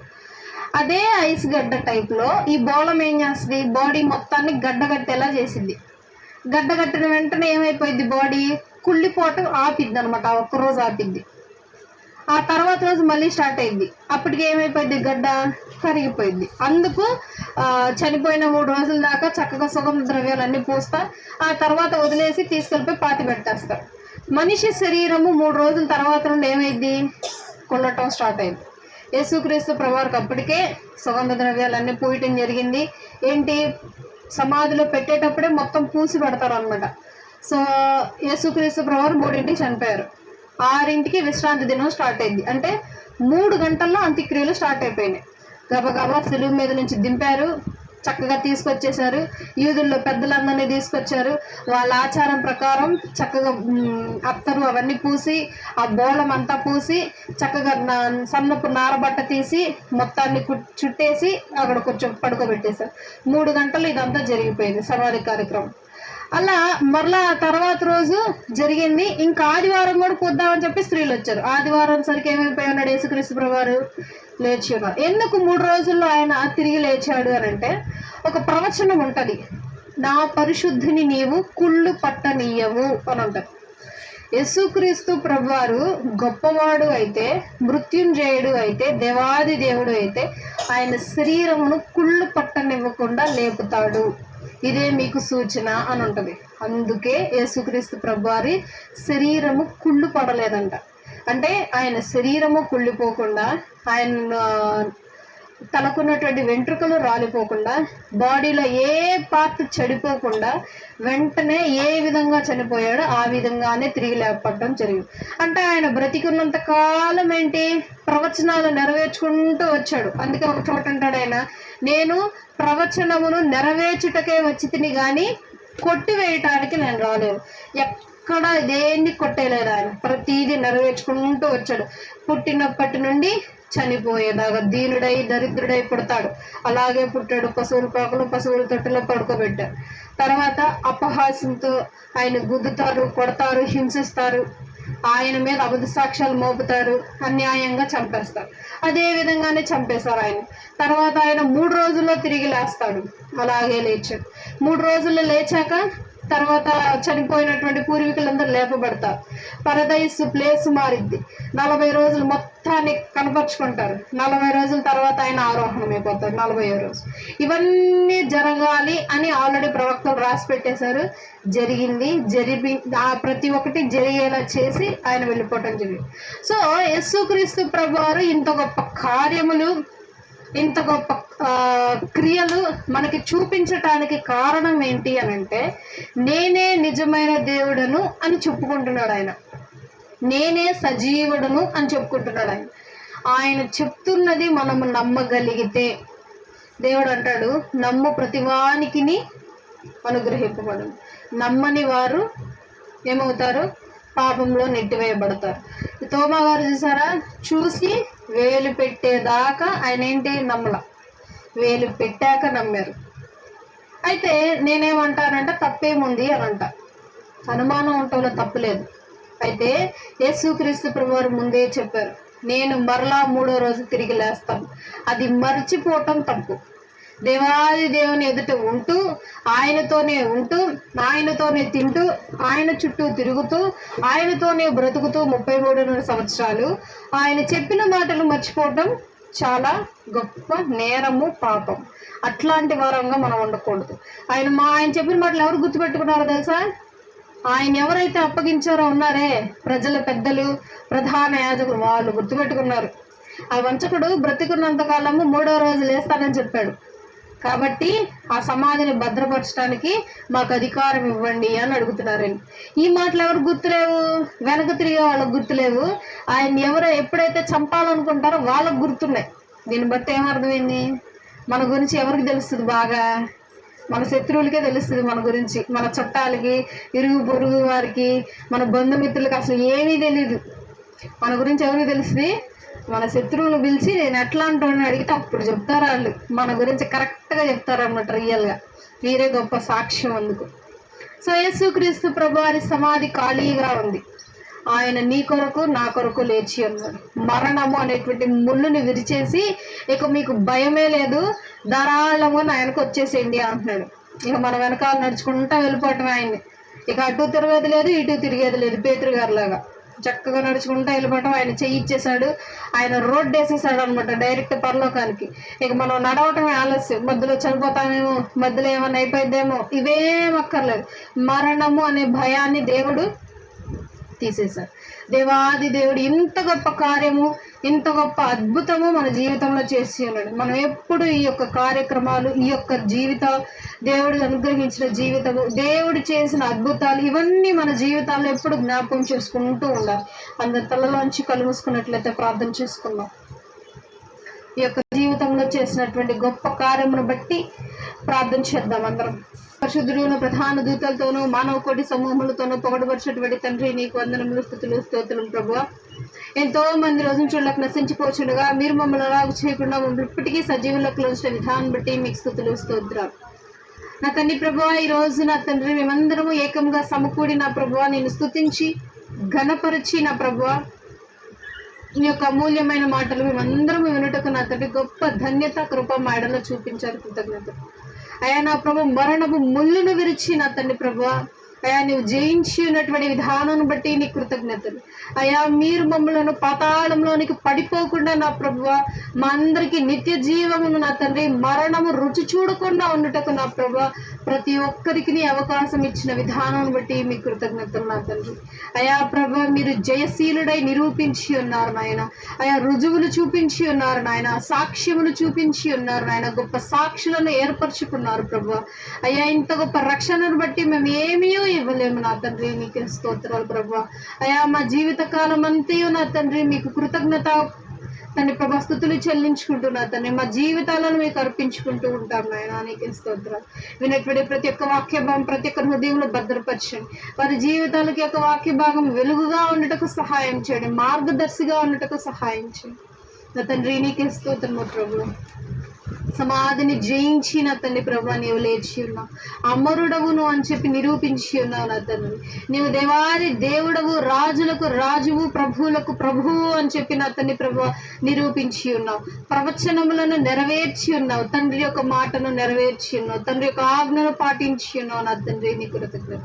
అదే ఐస్ గడ్డ టైప్లో ఈ బోళం ఏం చేస్తుంది? బాడీ మొత్తాన్ని గడ్డగట్టేలా చేసింది. గడ్డగట్టిన వెంటనే ఏమైపోయింది? బాడీ కుళ్ళిపోవటం ఆపిద్ది అనమాట. ఒక్కరోజు ఆపిద్ది. ఆ తర్వాత రోజు మళ్ళీ స్టార్ట్ అయింది. అప్పటికి ఏమైపోయింది? గడ్డ కరిగిపోయింది. అందుకు చనిపోయిన 3 రోజుల దాకా చక్కగా సుగంధ ద్రవ్యాలన్నీ పూస్తా ఆ తర్వాత వదిలేసి తీసుకెళ్ళిపోయి పాతి పెట్టేస్తారు. మనిషి శరీరము 3 రోజుల తర్వాత నుండి ఏమైంది? కొల్లటం స్టార్ట్ అయింది. యేసుక్రీస్తు ప్రభువారికి అప్పటికే సుగంధ ద్రవ్యాలన్నీ పూయటం జరిగింది. ఏంటి? సమాధిలో పెట్టేటప్పుడే మొత్తం పూసి పెడతారు అనమాట. సో యేసుక్రీస్తు ప్రభువారు 3ంటికి చనిపోయారు. 6ంటికి విశ్రాంతి దినం స్టార్ట్ అయింది. అంటే 3 గంటల్లో అంత్యక్రియలు స్టార్ట్ అయిపోయినాయి. గబగబా సిలువ మీద నుంచి దింపారు, చక్కగా తీసుకొచ్చేసారు. యూదుల్లో పెద్దలందరినీ తీసుకొచ్చారు. వాళ్ళ ఆచారం ప్రకారం చక్కగా అత్తరు అవన్నీ పూసి, ఆ బోళం అంతా పూసి, చక్కగా సన్నపు నారబట్ట తీసి మొత్తాన్ని చుట్టేసి అక్కడ కొంచెం పడుకోబెట్టేశారు. 3 గంటలు ఇదంతా జరిగిపోయింది సమాధి కార్యక్రమం. అలా మరలా తర్వాత రోజు జరిగింది. ఇంకా ఆదివారం కూడా పూద్దామని చెప్పి స్త్రీలు వచ్చారు. ఆదివారం సరికి ఏమైపోయి ఉన్నాడు? యేసుక్రీస్తు ప్రభువారు లేచి ఉన్నారు. ఎందుకు 3 రోజుల్లో ఆయన తిరిగి లేచాడు అని అంటే, ఒక ప్రవచనం ఉంటుంది, నా పరిశుద్ధిని నీవు కుళ్ళు పట్టనీయవు అని ఉంటుంది. యేసుక్రీస్తు ప్రభువారు గొప్పవాడు అయితే, మృత్యుంజయుడు అయితే, దేవాది దేవుడు అయితే ఆయన శరీరమును కుళ్ళు పట్టనివ్వకుండా లేపుతాడు. ఇదే మీకు సూచన అని ఉంటుంది. అందుకే యేసుక్రీస్తు ప్రభువారి శరీరము కుళ్ళు పడలేదంట. అంటే ఆయన శరీరము కుళ్ళిపోకుండా, ఆయన తనకున్నటువంటి వెంట్రుకలు రాలిపోకుండా, బాడీలో ఏ పార్ట్ చెడిపోకుండా వెంటనే ఏ విధంగా చనిపోయాడో ఆ విధంగానే తిరిగి లేపడం జరిగింది. అంటే ఆయన బ్రతికున్నంత కాలం ఏంటి? ప్రవచనాలు నెరవేర్చుకుంటూ వచ్చాడు. అందుకే ఒక చోట అంటాడు ఆయన, నేను ప్రవచనమును నెరవేర్చుటకే వచ్చి తిని కానీ కొట్టివేయటానికి నేను రాలేదు. ఎక్కడ దేన్ని కొట్టేయలేదు ఆయన. ప్రతిదీ నెరవేర్చుకుంటూ వచ్చాడు. పుట్టినప్పటి నుండి చనిపోయేదాకా దీనుడై దరిద్రుడై పుడతాడు. అలాగే పుట్టాడు. పశువుల పాకలు పశువుల తొట్టులో పడుకోబెట్టారు. తర్వాత అపహాస్యంతో ఆయన గుద్దుతారు, కొడతారు, హింసిస్తారు. ఆయన మీద అబద్ధ సాక్ష్యాలు మోపుతారు, అన్యాయంగా చంపేస్తారు. అదే విధంగానే చంపేశారు ఆయన. తర్వాత ఆయన 3 రోజుల్లో తిరిగి లేస్తాడు. అలాగే లేచాడు. 3 రోజుల్లో లేచాక తర్వాత చనిపోయినటువంటి పూర్వీకులందరూ లేపబడతారు. పరదైస్ ప్లేస్ మారిద్ది. 40 రోజులు మొత్తాన్ని కనపరుచుకుంటారు. 40 రోజుల తర్వాత ఆయన ఆరోహణం అయిపోతారు. 40వ రోజు. ఇవన్నీ జరగాలి అని ఆల్రెడీ ప్రవక్తలు రాసి పెట్టేశారు. జరిగింది. ప్రతి ఒక్కటి జరిగేలా చేసి ఆయన వెళ్ళిపోవటం జరిగింది. సో యేసుక్రీస్తు ప్రభువారు ఇంత గొప్ప కార్యములు, ఇంత గొప్ప క్రియలు మనకి చూపించటానికి కారణం ఏంటి అని అంటే, నేనే నిజమైన దేవుడను అని చెప్పుకుంటున్నాడు ఆయన. నేనే సజీవుడను అని చెప్పుకుంటున్నాడు ఆయన. ఆయన చెప్తున్నది మనము నమ్మగలిగితే, దేవుడు అంటాడు, నమ్ము ప్రతివానికిని అనుగ్రహింపబడు, నమ్మని వారు ఏమవుతారు? పాపంలో నెట్టివేయబడతారు. తోమా గారు చూసారా? చూసి వేలు పెట్టేదాకా ఆయన ఏంటి? నమ్మల. వేలు పెట్టాక నమ్మారు. అయితే నేనేమంటానంటే తప్పేముంది అని అంట. అనుమానం ఉండటంలో తప్పులేదు. అయితే యేసుక్రీస్తు ప్రభువారు ముందే చెప్పారు, నేను మరలా 3వ రోజు తిరిగి లేస్తాను. అది మర్చిపోవటం తప్పు. దేవాది దేవుని ఎదుట ఉంటూ, ఆయనతోనే ఉంటూ, ఆయనతోనే తింటూ, ఆయన చుట్టూ తిరుగుతూ, ఆయనతోనే బ్రతుకుతూ 33 సంవత్సరాలు ఆయన చెప్పిన మాటలు మర్చిపోవటం చాలా గొప్ప నేరము, పాపం. అట్లాంటి వారంగా మనం ఉండకూడదు. ఆయన చెప్పిన మాటలు ఎవరు గుర్తుపెట్టుకున్నారో తెలుసా? ఆయన ఎవరైతే అప్పగించారో ఉన్నారే ప్రజల పెద్దలు, ప్రధాన యాజకులు, వాళ్ళు గుర్తుపెట్టుకున్నారు. ఆ వంచకుడు బ్రతికున్నంత కాలము 3వ రోజు లేస్తానని చెప్పాడు. కాబట్టి ఆ సమాధిని భద్రపరచడానికి మాకు అధికారం ఇవ్వండి అని అడుగుతున్నారండి. ఈ మాటలు ఎవరు గుర్తులేవు? వెనక తిరిగే వాళ్ళకు గుర్తులేవు. ఆయన ఎప్పుడైతే చంపాలనుకుంటారో వాళ్ళకు గుర్తున్నాయి. దీన్ని బట్టి ఏమర్థమైంది? మన గురించి ఎవరికి తెలుస్తుంది? బాగా మన శత్రువులకే తెలుస్తుంది మన గురించి. మన చుట్టాలకి, ఇరుగు పొరుగు వారికి, మన బంధుమిత్రులకి అసలు ఏమీ తెలియదు. మన గురించి ఎవరికి తెలుస్తుంది? మన శత్రువులు పిలిచి నేను ఎట్లా అంటానని అడిగితే అప్పుడు చెప్తారు వాళ్ళు. మన గురించి కరెక్ట్గా చెప్తారు అన్నమాట. రియల్గా వీరే గొప్ప సాక్ష్యం అందుకు. సో యేసుక్రీస్తు ప్రభువారి సమాధి ఖాళీగా ఉంది. ఆయన నీ కొరకు నా కొరకు లేచి ఉన్నాడు. మరణము అనేటువంటి ముళ్ళుని విరిచేసి ఇక మీకు భయమే లేదు, ధారాళంగా ఆయనకు వచ్చేసేయండి అంటున్నాడు. ఇక మన వెనకాల నడుచుకుంటా వెళ్ళిపోవటం ఆయన్ని. ఇక అటు తిరిగేది లేదు, ఇటు తిరిగేది లేదు. పేతురు గారి లాగా చక్కగా నడుచుకుంటా వెళ్ళిపోవటం. ఆయన చెయ్యి ఇచ్చేసాడు, ఆయన రోడ్డు వేసేసాడు అనమాట డైరెక్ట్ పరలోకానికి. ఇక మనం నడవటమే ఆలస్యం. మధ్యలో చనిపోతామేమో, మధ్యలో ఏమన్నా అయిపోయిద్దేమో, ఇవేం అక్కర్లేదు. మరణము అనే భయాన్ని దేవుడు తీసేశారు. దేవాది దేవుడు ఇంత గొప్ప కార్యము, ఇంత గొప్ప అద్భుతము మన జీవితంలో చేసి ఉన్నాడు. మనం ఎప్పుడు ఈ యొక్క కార్యక్రమాలు, ఈ యొక్క జీవితం, దేవుడు అనుగ్రహించిన జీవితము, దేవుడు చేసిన అద్భుతాలు, ఇవన్నీ మన జీవితాల్లో ఎప్పుడు జ్ఞాపకం చేసుకుంటూ ఉండాలి. అందరి తలలోంచి కళ్ళు మూసుకున్నట్లయితే ప్రార్థన చేసుకుందాం. ఈ యొక్క జీవితంలో చేసినటువంటి గొప్ప కార్యమును బట్టి ప్రార్థన చేద్దాం అందరం. పరిశుద్ధులను ప్రధాన దూతలతోనూ మానవ కోటి సమూహములతోనూ పొగడబడినటువంటి తండ్రి, నీకు వందనములు, స్తుతులు, స్తోత్రం ప్రభువా. ఎంతో మంది రోజున చూడలకు నశించిపోచుండగా మీరు మమ్మల్ని అలాగ చేయకుండా ఇప్పటికీ సజీవులకు ఉంచిన విధానం బట్టి మీకు స్తుతులు, స్తోత్రాలు. నా తండ్రి ప్రభువా, ఈ రోజు నా తండ్రి మేమందరము ఏకంగా సమకూడి నా ప్రభువా నేను స్తుతించి ఘనపరిచి నా ప్రభువా మీ యొక్క అమూల్యమైన మాటలు మేమందరం వినుటకు నా తండ్రి గొప్ప ధన్యత, కృప మాడలో చూపించారు. కృతజ్ఞత అయ్యా. నా ప్రభు మరణపు ముళ్ళును విరిచి నా తండ్రి ప్రభువా అయ్యా నువ్వు జయించి ఉన్నటువంటి విధానం బట్టి నీ కృతజ్ఞతలు అయ్యా. మీరు మమ్మలను పాతాళంలోనికి పడిపోకుండా నా ప్రభువా మా అందరికీ నిత్య జీవమును నా తండ్రి మరణము రుచి చూడకుండా ఉండుటకు నా ప్రభువా ప్రతి ఒక్కరికి నీ అవకాశం ఇచ్చిన విధానం బట్టి మీ కృతజ్ఞతలు నా తండ్రి అయ్యా. ప్రభువా మీరు జయశీలుడై నిరూపించి ఉన్నారు నాయన అయ్యా. రుజువులు చూపించి ఉన్నారు నాయన, సాక్ష్యములు చూపించి ఉన్నారు నాయన, గొప్ప సాక్షులను ఏర్పరచుకున్నారు ప్రభువా అయ్యా. ఇంత గొప్ప రక్షణను బట్టి మేము ఏమీ ఇవ్వలేము నా తండ్రి, నీకే స్తోత్రాలు ప్రభువా అయ్యా. మా జీవిత కాలం అంతయు నా తండ్రి మీకు కృతజ్ఞత తండ్రి ప్రభా స్తుతులు చెల్లించుకుంటున్నా తండ్రి. మా జీవితాలను మీకు అర్పించుకుంటూ ఉంటాం నాయన, నీకే స్తోత్రాలు. వినటువంటి ప్రతి ఒక్క వాక్య భాగం ప్రతి ఒక్క హృదయంలో భద్రపరచండి. వారి జీవితాలకి ఒక వాక్య భాగం వెలుగుగా ఉండటకు సహాయం చేయండి, మార్గదర్శిగా ఉండటకు సహాయం చేయండి నా తండ్రి, నీకే స్తోత్రము ప్రభు. సమాధిని జయించి నా తండ్రి ప్రభా నీవు లేచి ఉన్నావు, అమరుడవును అని చెప్పి నిరూపించి ఉన్నావు నా తండ్రి. నీవు దేవాది దేవుడవు, రాజులకు రాజువు, ప్రభువులకు ప్రభువు అని చెప్పి నా తండ్రి ప్రభా నిరూపించి ఉన్నావు. ప్రవచనములను నెరవేర్చి ఉన్నావు, తండ్రి యొక్క మాటను నెరవేర్చి ఉన్నావు, తండ్రి యొక్క ఆజ్ఞను పాటించి ఉన్నావు నా తండ్రి, నీ కృతజ్ఞత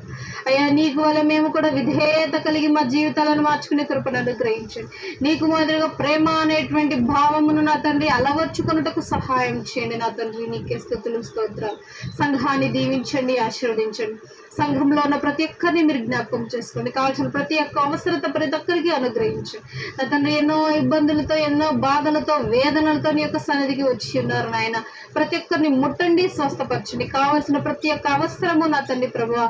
అయ్యా. నీకు వల్ల మేము కూడా విధేయత కలిగి మా జీవితాలను మార్చుకునే కృపను అనుగ్రహించండి. నీకు మాదిరిగా ప్రేమ అనేటువంటి భావమును నా తండ్రి అలవర్చుకున్నటకు సహాయం చేయండి నా తండ్రి, నీకే స్తుతులు, స్తోత్రాలు. సంఘాన్ని దీవించండి, ఆశీర్వదించండి. సంఘంలో ఉన్న ప్రతి ఒక్కరిని మీరు జ్ఞాపకం చేసుకోండి. కావాల్సిన ప్రతి ఒక్క అవసరత ప్రతి ఒక్కరికి అనుగ్రహించండి నా తండ్రి. ఎన్నో ఇబ్బందులతో, ఎన్నో బాధలతో, వేదనలతో నీ యొక్క సన్నిధికి వచ్చి ఉన్నారు నాయన. ప్రతి ఒక్కరిని ముట్టండి, స్వస్థపరచండి. కావాల్సిన ప్రతి ఒక్క అవసరము నా తండ్రి ప్రభువా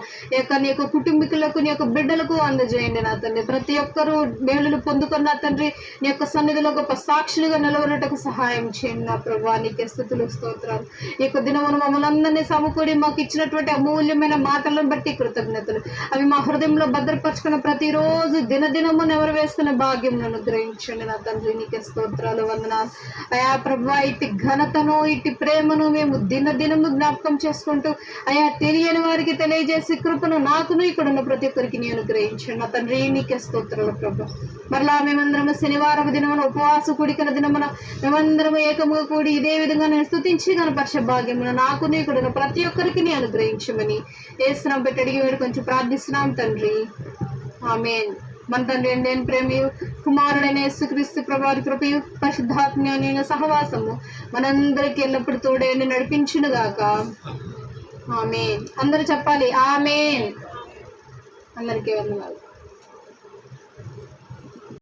నీ యొక్క కుటుంబీకులకు, నీ యొక్క బిడ్డలకు అందజేయండి నా తండ్రి. ప్రతి ఒక్కరూ మేలులు పొందుకున్న తండ్రి నీ యొక్క సన్నిధిలో గొప్ప సాక్షులుగా నిలవనటకు సహాయం చేయండి నా ప్రభువా, నీకే స్తుతులు, స్తోత్రాలు. ఈ యొక్క దినమును మమ్మల్ని అందరినీ సమకూడి మాకు ఇచ్చినటువంటి అమూల్యమైన మాటలను బట్టి కృతజ్ఞతలు. అవి మా హృదయంలో భద్రపరచుకున్న ప్రతిరోజు దినదినము నెవరు వేసుకునే భాగ్యం అనుగ్రహించండి నా తండ్రి. నీకే స్తోత్రాలు, వందనాలు అయా ప్రభువా. ఇట్టి ఘనతను, ఇట్టి ప్రేమను మేము దినదినము జ్ఞాపకం చేసుకుంటూ అయా తెలియని వారికి తెలియజేసి కృపను నాకును ఇక్కడున్న ప్రతి ఒక్కరికి నీ అనుగ్రహించండి నా తండ్రి. నీకే స్తోత్రాలు ప్రభు. మరలా మేమందరము శనివారం దినమున ఉపవాస కూడికల దినమున మేమందరము ఏకముగా కూడి ఇదే విధంగా నేను స్తుతించి కనపరిచే భాగ్యమును నాకును ఇక్కడున్న ప్రతి ఒక్కరికి నీ అనుగ్రహించమని ఏసునామమున పెట్టి అడిగి వేడి కొంచెం ప్రార్థిస్తున్నాం తండ్రి. ఆమేన్. మన తండ్రి నేను ప్రేమయు కుమారుడైన యేసుక్రీస్తు ప్రభువారి కృపయు పరిశుద్ధాత్మ సహవాసము మనందరికి ఎల్లప్పుడు తోడే నడిపించును గాక. ఆమేన్. అందరూ చెప్పాలి ఆమేన్. అందరికీ వందనాలు.